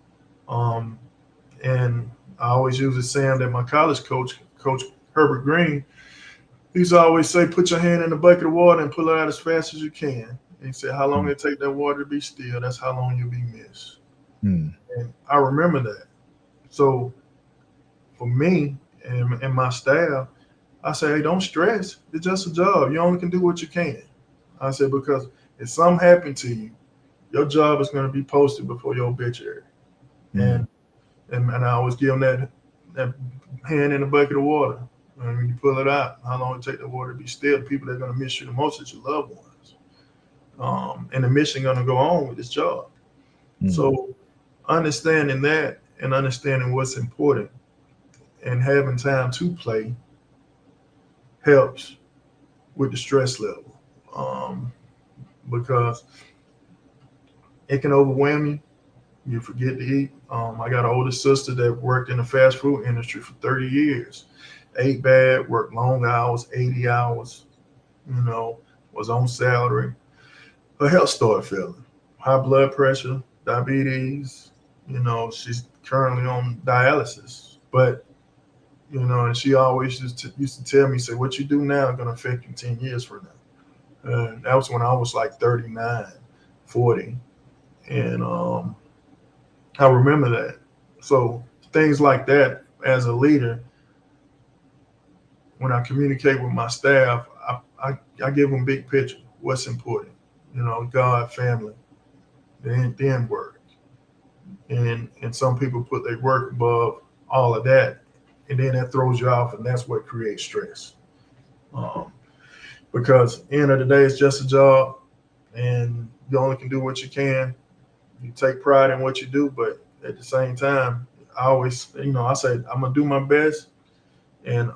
And I always use the saying that my college coach, Coach Herbert Green, he used to always say, put your hand in a bucket of water and pull it out as fast as you can. And he said, how long it take that water to be still, that's how long you'll be missed. And I remember that. So for me, and my staff, I say, hey, don't stress. It's just a job. You only can do what you can. I said, because if something happened to you, your job is going to be posted before your obituary. And I always give them that hand in a bucket of water. And when you pull it out, how long it take the water to be still? The people that are going to miss you the most is your loved ones. And the mission going to go on with this job. So understanding that and understanding what's important and having time to play helps with the stress level, because it can overwhelm you. You forget to eat. I got an older sister that worked in the fast food industry for 30 years. Ate bad, worked long hours, 80 hours, was on salary. Her health started failing. High blood pressure, diabetes, she's currently on dialysis. But, and she always used to tell me, say, what you do now is going to affect you 10 years from now. And that was when I was like 39, 40. And I remember that. So things like that as a leader, when I communicate with my staff, I give them big picture, what's important, God, family, then work. And some people put their work above all of that, and then that throws you off, and that's what creates stress. Because at the end of the day, it's just a job, and you only can do what you can. You take pride in what you do, but at the same time, I always, I say, I'm gonna do my best, and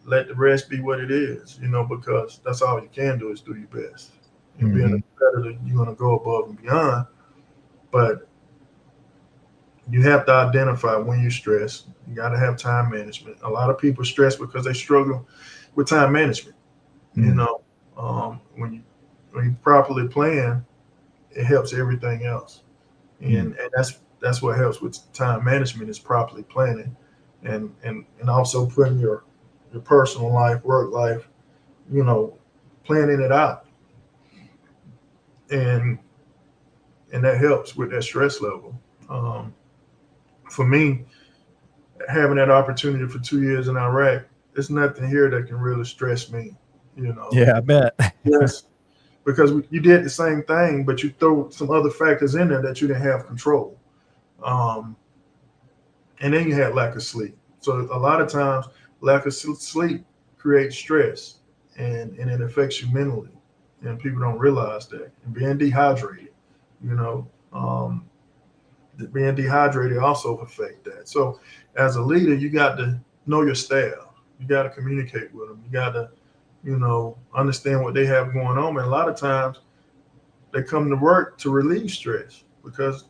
let the rest be what it is, because that's all you can do is do your best. And being a competitor, you're gonna go above and beyond, but you have to identify when you stress. You got to have time management. A lot of people stress because they struggle with time management. When you properly plan, it helps everything else. And that's what helps with time management is properly planning, and also putting your personal life, work life, planning it out, and that helps with that stress level. For me, having that opportunity for 2 years in Iraq, there's nothing here that can really stress me. Yeah, I bet. Yes, because you did the same thing, but you throw some other factors in there that you didn't have control. And then you had lack of sleep. So a lot of times, lack of sleep creates stress, and it affects you mentally. And people don't realize that. And being dehydrated, being dehydrated also affect that. So as a leader, you got to know your staff. You got to communicate with them. You got to, understand what they have going on. And a lot of times they come to work to relieve stress because,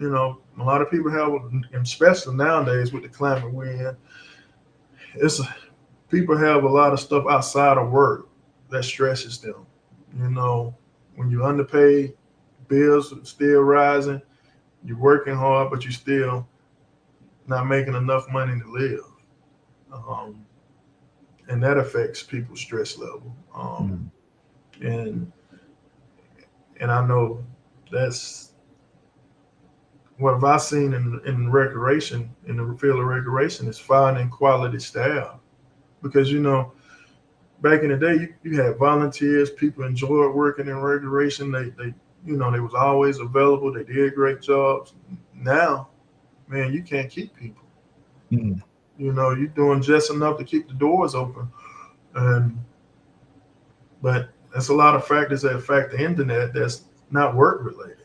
a lot of people have, especially nowadays with the climate we're in, people have a lot of stuff outside of work that stresses them. When you're underpaid, bills are still rising, you're working hard, but you're still not making enough money to live. And that affects people's stress level. And I know that's what have I seen in recreation, in the field of recreation, is finding quality staff. Because, back in the day, you had volunteers, people enjoyed working in recreation. They was always available. They did great jobs. Now, man, you can't keep people. You're doing just enough to keep the doors open. But there's a lot of factors that affect the internet that's not work related.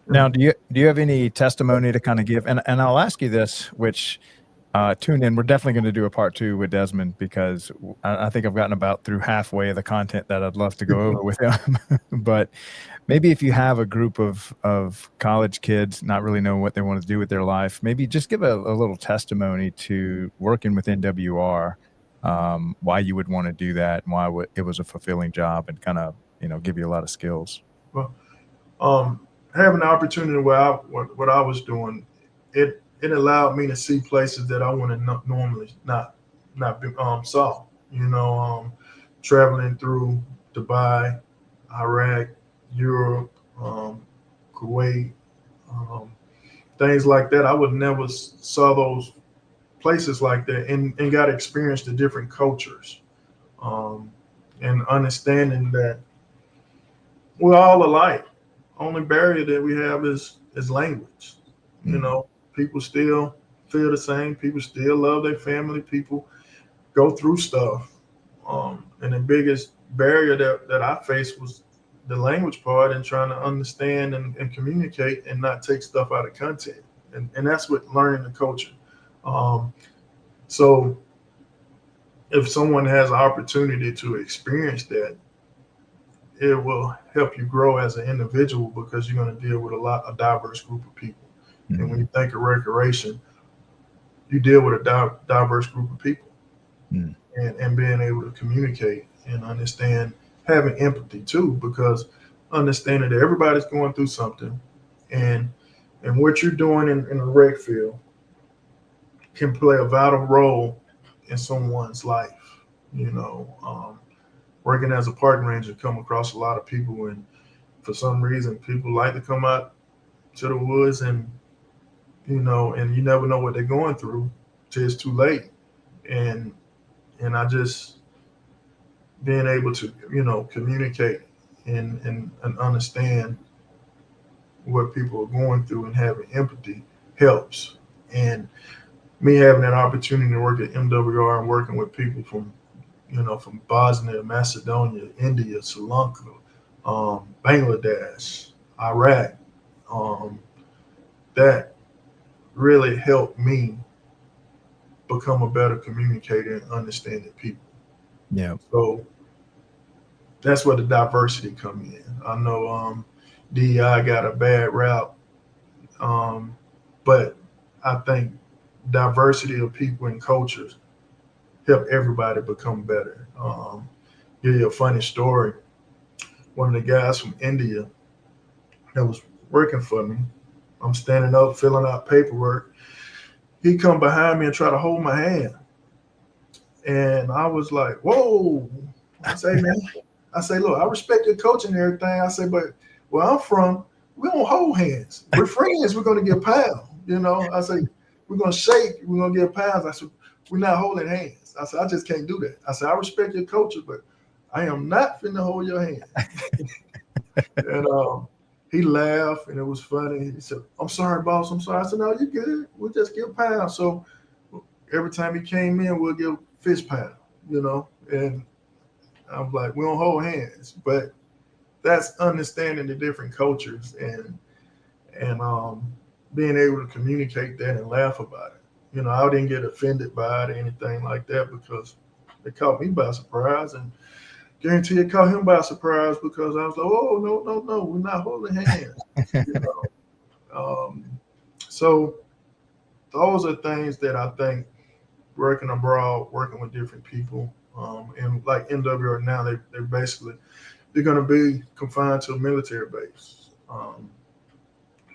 Now, do you have any testimony to kind of give? And I'll ask you this, which tune in. We're definitely going to do a part 2 with Desmond because I think I've gotten about through halfway of the content that I'd love to go over with him. But maybe if you have a group of college kids not really knowing what they want to do with their life, maybe just give a little testimony to working with NWR, why you would want to do that and why it was a fulfilling job and kind of, give you a lot of skills. Well, having the opportunity what I was doing, it allowed me to see places that I would have normally not saw. Traveling through Dubai, Iraq, Europe, Kuwait, things like that. I would never saw those places like that, and got to experience the different cultures, and understanding that we're all alike. Only barrier that we have is language. You know, people still feel the same. People still love their family. People go through stuff. And the biggest barrier that I faced was the language part and trying to understand and communicate and not take stuff out of content. And that's what learning the culture. So if someone has an opportunity to experience that, it will help you grow as an individual because you're going to deal with a diverse group of people. And when you think of recreation, you deal with a diverse group of people, and being able to communicate and understand, having empathy too, because understanding that everybody's going through something, and what you're doing in the rec field can play a vital role in someone's life. You know, working as a park ranger, come across a lot of people, and for some reason, people like to come out to the woods, and you know, and you never know what they're going through till it's too late. And I just being able to, you know, communicate and understand what people are going through and having empathy helps. And me having that opportunity to work at MWR and working with people from, you know, from Bosnia, Macedonia, India, Sri Lanka, Bangladesh, Iraq, that really helped me become a better communicator and understanding people. Yeah. So that's where the diversity come in. I know DEI got a bad rap, but I think diversity of people and cultures help everybody become better. Give you a funny story. One of the guys from India that was working for me, I'm standing up filling out paperwork. He come behind me and try to hold my hand. And I was like, whoa. I say, man, look, I respect your coaching and everything. I say, but where I'm from, we don't hold hands. We're friends. We're going to get pound. You know, I say, we're going to shake. We're going to get pounds. I said, we're not holding hands. I said, I just can't do that. I said, I respect your coaching, but I am not finna hold your hand. And he laughed, and it was funny. He said, I'm sorry, boss. I'm sorry. I said, no, you good. We'll just give pounds. So every time he came in, we'll give fist pound, you know. And I'm like, we don't hold hands. But that's understanding the different cultures and being able to communicate that and laugh about it. You know, I didn't get offended by it or anything like that because it caught me by surprise, and guarantee it caught him by surprise because I was like, oh, no, we're not holding hands. You know? So those are things that I think working abroad, working with different people, and like MWR now, they're going to be confined to a military base.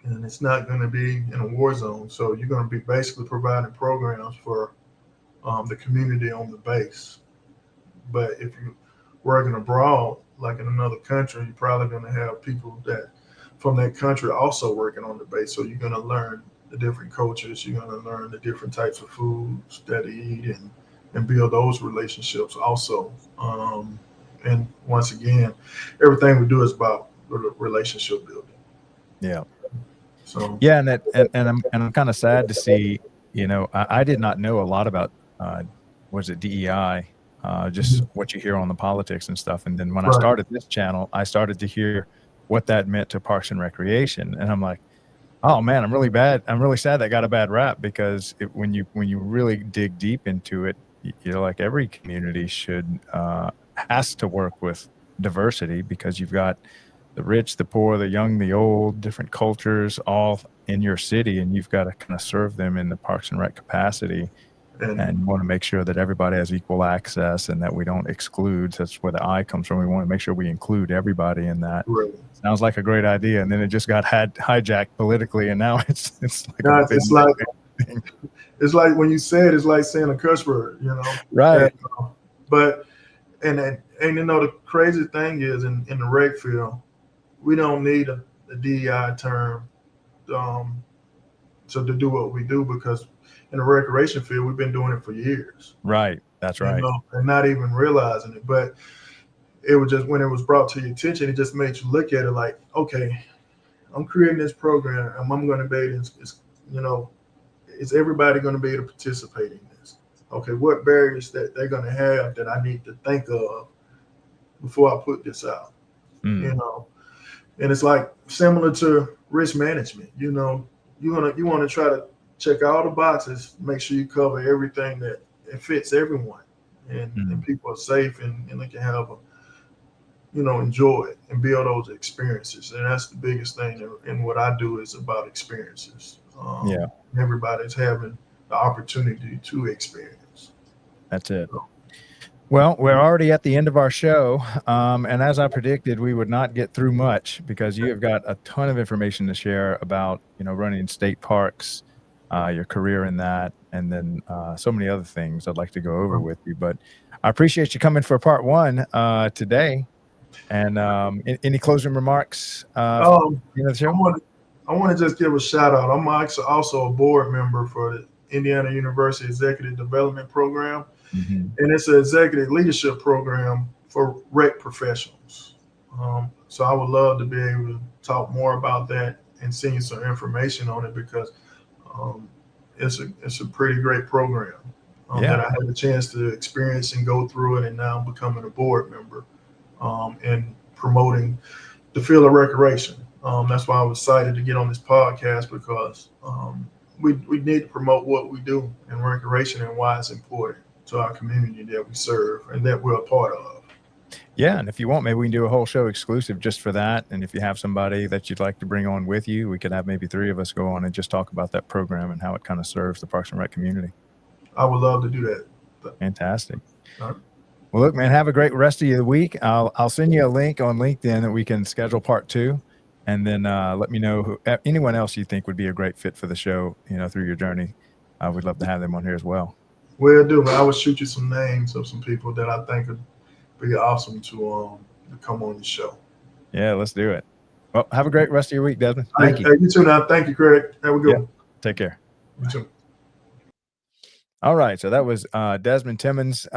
And it's not going to be in a war zone. So you're going to be basically providing programs for the community on the base. But if you're working abroad, like in another country, you're probably going to have people that from that country also working on the base. So you're going to learn the different cultures. You're going to learn the different types of foods that they eat and build those relationships also. And once again, everything we do is about relationship building. Yeah. So yeah, and I'm kind of sad to see, you know, I did not know a lot about was it DEI, just what you hear on the politics and stuff. And then when I started this channel, I started to hear what that meant to Parks and Recreation, and I'm like, oh man, I'm really sad that got a bad rap, because when you really dig deep into it, you know, like every community has to work with diversity, because you've got the rich, the poor, the young, the old, different cultures all in your city, and you've got to kind of serve them in the Parks and Rec capacity. And you want to make sure that everybody has equal access and that we don't exclude. So that's where the I comes from. We want to make sure we include everybody in that. Right. Sounds like a great idea, and then it just got hijacked politically, and now it's like it's like when you say it, it's like saying a cuss word, you know. Right. And you know, the crazy thing is in the rec field, we don't need a DEI term to do what we do, because in the recreation field, we've been doing it for years. Right. That's You right. know, and not even realizing it. But it was just, when it was brought to your attention, it just made you look at it like, okay, I'm creating this program, and I'm going to be able to, you know, is everybody going to be able to participate in this? Okay, what barriers that they're going to have that I need to think of before I put this out? You know, and it's like similar to risk management. You know, you want to try to check all the boxes, make sure you cover everything that it fits everyone, and people are safe, and they can have a, you know, enjoy it and build those experiences. And that's the biggest thing in what I do, is about experiences. Yeah. Everybody's having the opportunity to experience. That's it. Well, we're already at the end of our show. And as I predicted, we would not get through much, because you have got a ton of information to share about, you know, running state parks, your career in that, and then so many other things I'd like to go over with you. But I appreciate you coming for part one today. And any closing remarks for the show? I want to just give a shout out. I'm also a board member for the Indiana University Executive Development Program. And it's an executive leadership program for rec professionals. So I would love to be able to talk more about that and send you some information on it, because it's a pretty great program that I had a chance to experience and go through it, and now I'm becoming a board member and promoting the field of recreation. That's why I was excited to get on this podcast, because we need to promote what we do in recreation and why it's important to our community that we serve and that we're a part of. Yeah, and if you want, maybe we can do a whole show exclusive just for that. And if you have somebody that you'd like to bring on with you, we could have maybe 3 of us go on and just talk about that program and how it kind of serves the Parks and Rec community. I would love to do that. Fantastic. All right. Well, look, man, have a great rest of your week. I'll send you a link on LinkedIn that we can schedule part 2. And then let me know anyone else you think would be a great fit for the show, you know, through your journey. We'd love to have them on here as well. Will do, man. I will shoot you some names of some people that I think would be awesome to come on the show. Yeah, let's do it. Well, have a great rest of your week, Desmond. Thank you. Hey, you too now. Thank you, Craig. Have a good one. Take care. You too. All right, so that was Desmond Timmons.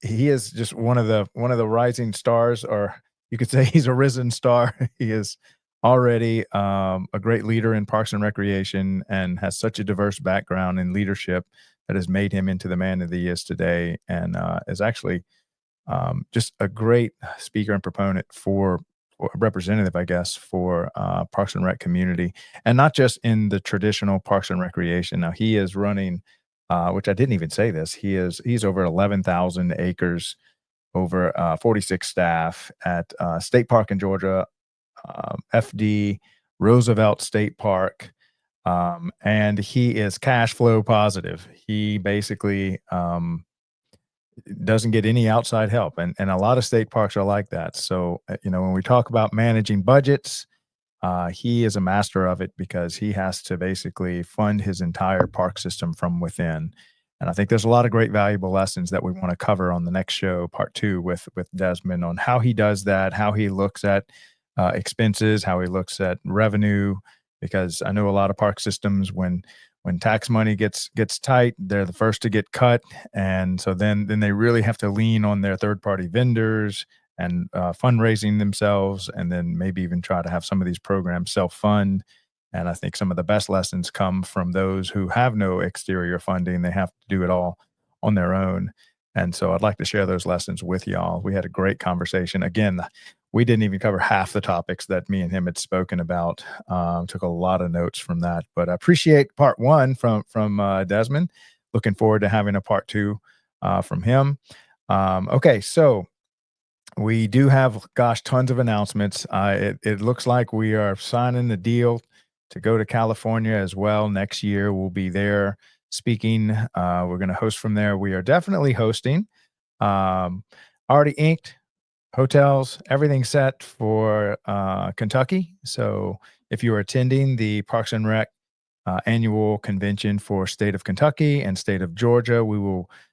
He is just one of the rising stars, or you could say he's a risen star. He is already a great leader in Parks and Recreation, and has such a diverse background in leadership that has made him into the man that he is today, and is actually just a great speaker and proponent or representative, I guess, for Parks and Rec community, and not just in the traditional Parks and Recreation. Now he is running, which I didn't even say this, he's over 11,000 acres, over 46 staff at State Park in Georgia, FD, Roosevelt State Park, and he is cash flow positive. He basically doesn't get any outside help, and a lot of state parks are like that. So you know, when we talk about managing budgets, he is a master of it, because he has to basically fund his entire park system from within. And I think there's a lot of great valuable lessons that we want to cover on the next show, part 2, with Desmond, on how he does that, how he looks at expenses, how he looks at revenue, because I know a lot of park systems, when tax money gets tight, they're the first to get cut. And so then they really have to lean on their third-party vendors and fundraising themselves, and then maybe even try to have some of these programs self-fund. And I think some of the best lessons come from those who have no exterior funding. They have to do it all on their own. And so I'd like to share those lessons with y'all. We had a great conversation. Again, we didn't even cover half the topics that me and him had spoken about. Took a lot of notes from that, but I appreciate part 1 from Desmond. Looking forward to having a part 2 from him. Okay, so we do have, tons of announcements. It looks like we are signing the deal to go to California as well next year. We'll be there speaking. We're going to host from there. We are definitely hosting. Already inked, hotels, everything set for Kentucky. So if you're attending the Parks and Rec annual convention for state of Kentucky and state of Georgia,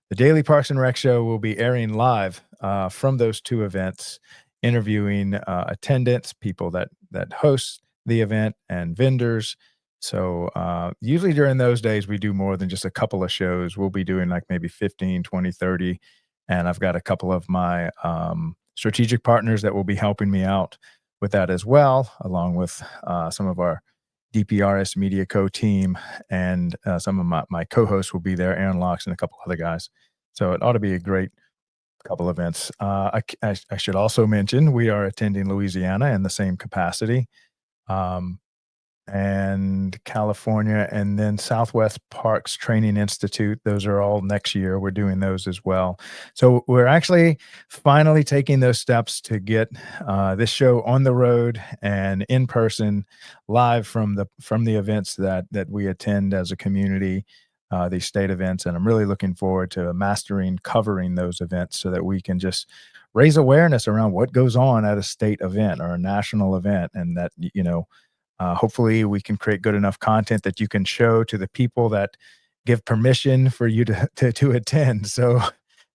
the Daily Parks and Rec show will be airing live from those 2 events, interviewing attendants, people that host the event, and vendors, So usually during those days, we do more than just a couple of shows. We'll be doing like maybe 15, 20, 30. And I've got a couple of my strategic partners that will be helping me out with that as well, along with some of our DPRS Media Co team. And some of my co-hosts will be there, Aaron Locks and a couple other guys. So it ought to be a great couple events. I should also mention we are attending Louisiana in the same capacity. Um, and California, and then Southwest Parks Training Institute. Those are all next year. We're doing those as well. So we're actually finally taking those steps to get this show on the road and in person, live from the events that we attend as a community, these state events. And I'm really looking forward to mastering covering those events so that we can just raise awareness around what goes on at a state event or a national event, and that hopefully we can create good enough content that you can show to the people that give permission for you to attend. So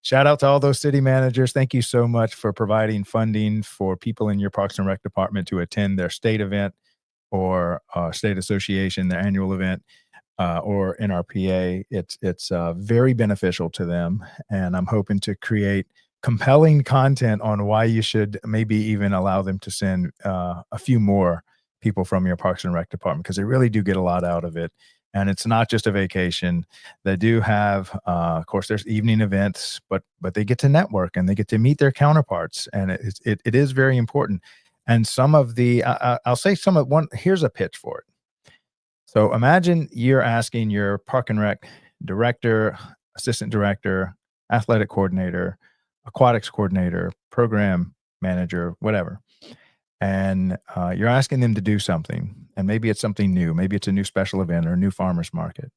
shout out to all those city managers. Thank you so much for providing funding for people in your Parks and Rec department to attend their state event or state association, their annual event, or NRPA. It's very beneficial to them. And I'm hoping to create compelling content on why you should maybe even allow them to send a few more people from your Parks and Rec department, because they really do get a lot out of it. And it's not just a vacation. They do have, of course, there's evening events, but they get to network and they get to meet their counterparts, and it is very important. And some of the, I'll say some of one. Here's a pitch for it. So imagine you're asking your Park and Rec director, assistant director, athletic coordinator, aquatics coordinator, program manager, whatever. And you're asking them to do something, and maybe it's something new. Maybe it's a new special event or a new farmer's market.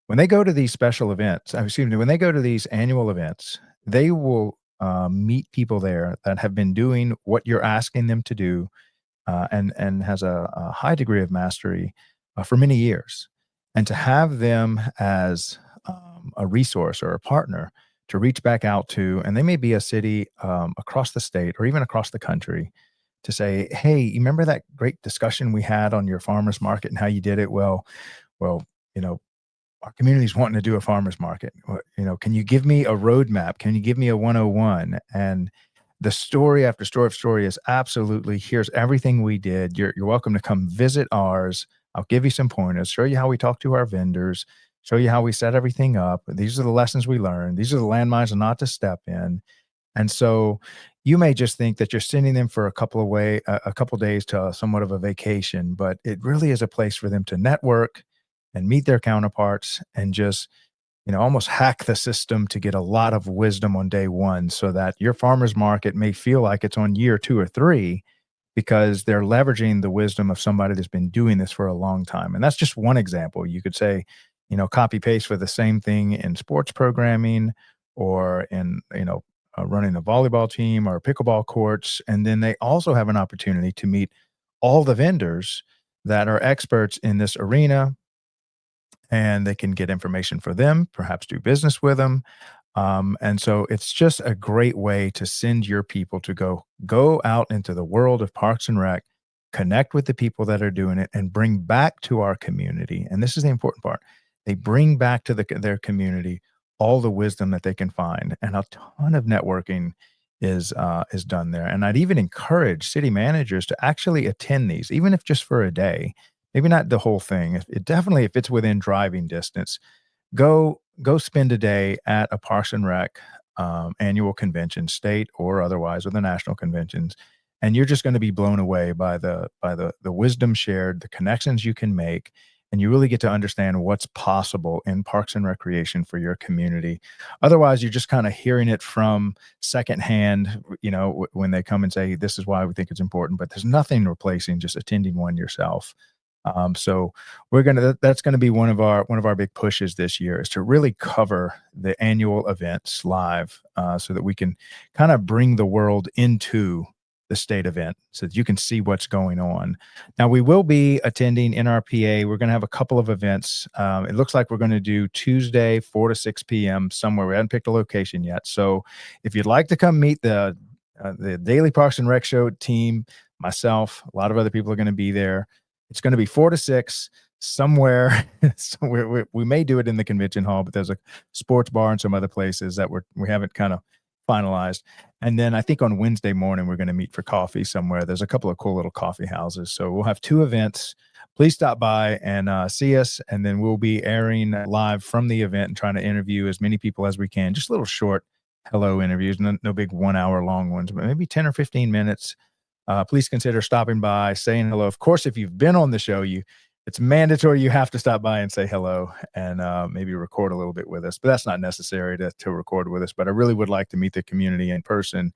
When they go to these special events, when they go to these annual events, they will meet people there that have been doing what you're asking them to do, and has a high degree of mastery for many years. And to have them as a resource or a partner to reach back out to, and they may be a city across the state or even across the country, to say, hey, you remember that great discussion we had on your farmer's market and how you did it? Well, our community's wanting to do a farmer's market. Can you give me a roadmap? Can you give me a 101? And the story after story of story is absolutely, here's everything we did. You're welcome to come visit ours. I'll give you some pointers, show you how we talk to our vendors, show you how we set everything up. These are the lessons we learned. These are the landmines not to step in. And so you may just think that you're sending them for a couple days to somewhat of a vacation, but it really is a place for them to network and meet their counterparts and just, almost hack the system to get a lot of wisdom on day one, so that your farmer's market may feel like it's on year 2 or 3, because they're leveraging the wisdom of somebody that's been doing this for a long time. And that's just one example. You could say, copy paste for the same thing in sports programming or in, running a volleyball team or pickleball courts. And then they also have an opportunity to meet all the vendors that are experts in this arena, and they can get information for them, perhaps do business with them. And so it's just a great way to send your people to go out into the world of Parks and Rec, connect with the people that are doing it, and bring back to our community. And this is the important part. They bring back to their community all the wisdom that they can find, and a ton of networking is done there. And I'd even encourage city managers to actually attend these, even if just for a day, maybe not the whole thing. If it's within driving distance, go spend a day at a Parks and Rec annual convention, state or otherwise, or the national conventions, and you're just going to be blown away by the wisdom shared, the connections you can make, and you really get to understand what's possible in parks and recreation for your community. Otherwise, you're just kind of hearing it from secondhand, when they come and say, this is why we think it's important, but there's nothing replacing just attending one yourself. So that's going to be one of our big pushes this year, is to really cover the annual events live, so that we can kind of bring the world into the state event so that you can see what's going on. Now, we will be attending NRPA. We're going to have a couple of events. It looks like we're going to do Tuesday, 4 to 6 p.m. somewhere. We haven't picked a location yet. So if you'd like to come meet the Daily Parks and Rec Show team, myself, a lot of other people are going to be there. It's going to be 4 to 6. somewhere. We may do it in the convention hall, but there's a sports bar and some other places that we haven't kind of finalized. And then I think on Wednesday morning, we're going to meet for coffee somewhere. There's a couple of cool little coffee houses. So we'll have 2 events. Please stop by and see us. And then we'll be airing live from the event and trying to interview as many people as we can. Just little short hello interviews, no big 1 hour long ones, but maybe 10 or 15 minutes. Please consider stopping by, saying hello. Of course, if you've been on the show, it's mandatory you have to stop by and say hello and maybe record a little bit with us. But that's not necessary to record with us. But I really would like to meet the community in person.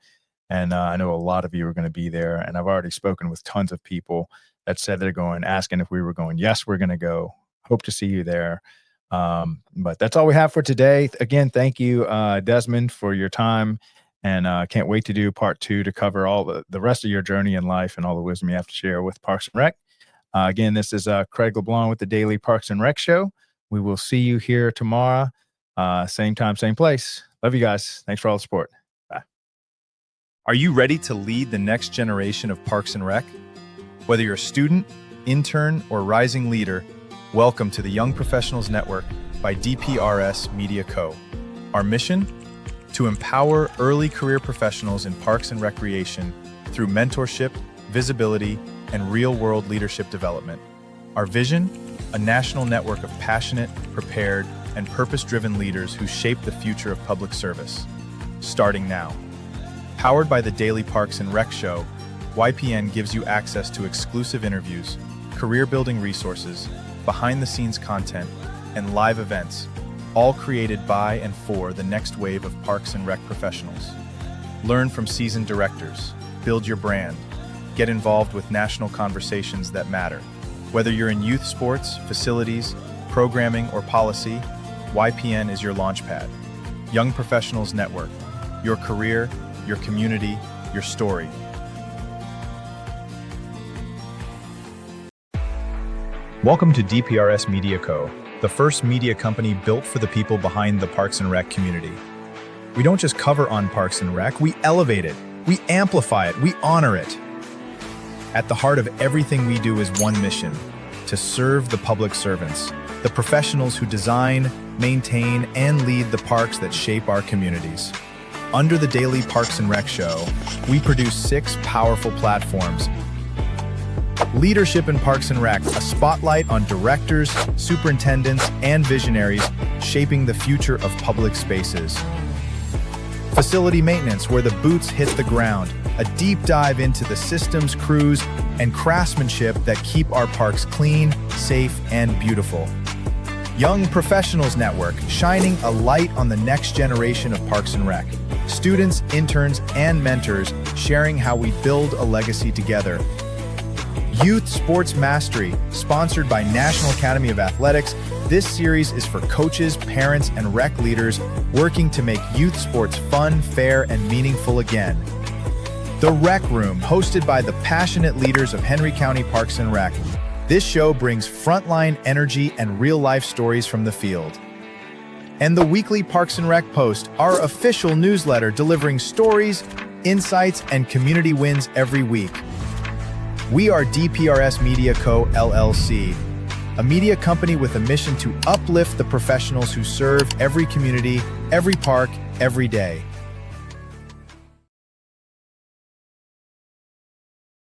And I know a lot of you are going to be there. And I've already spoken with tons of people that said they're going, asking if we were going. Yes, we're going to go. Hope to see you there. But that's all we have for today. Again, thank you, Desmond, for your time. And can't wait to do part 2 to cover all the rest of your journey in life and all the wisdom you have to share with Parks and Rec. Again, this is Craig LeBlanc with the Daily Parks and Rec Show. We will see you here tomorrow. Same time, same place. Love you guys. Thanks for all the support. Bye. Are you ready to lead the next generation of Parks and Rec? Whether you're a student, intern, or rising leader, welcome to the Young Professionals Network by DPRS Media Co. Our mission? To empower early career professionals in parks and recreation through mentorship, visibility, and real-world leadership development. Our vision? A national network of passionate, prepared, and purpose-driven leaders who shape the future of public service. Starting now. Powered by the Daily Parks and Rec Show, YPN gives you access to exclusive interviews, career-building resources, behind-the-scenes content, and live events, all created by and for the next wave of Parks and Rec professionals. Learn from seasoned directors, build your brand, get involved with national conversations that matter. Whether you're in youth sports, facilities, programming, or policy, YPN is your launchpad. Young Professionals Network, your career, your community, your story. Welcome to DPRS Media Co., the first media company built for the people behind the Parks and Rec community. We don't just cover on Parks and Rec, we elevate it, we amplify it, we honor it. At the heart of everything we do is one mission: to serve the public servants, the professionals who design, maintain, and lead the parks that shape our communities. Under the Daily Parks and Rec Show, we produce 6 powerful platforms. Leadership in Parks and Rec, a spotlight on directors, superintendents, and visionaries shaping the future of public spaces. Facility maintenance, where the boots hit the ground, a deep dive into the systems, crews, and craftsmanship that keep our parks clean, safe, and beautiful. Young Professionals Network, shining a light on the next generation of Parks and Rec. Students, interns, and mentors sharing how we build a legacy together. Youth Sports Mastery, sponsored by National Academy of Athletics. This series is for coaches, parents, and rec leaders working to make youth sports fun, fair, and meaningful again. The Rec Room, hosted by the passionate leaders of Henry County Parks and Rec. This show brings frontline energy and real-life stories from the field. And the weekly Parks and Rec Post, our official newsletter delivering stories, insights, and community wins every week. We are DPRS Media Co. LLC, a media company with a mission to uplift the professionals who serve every community, every park, every day.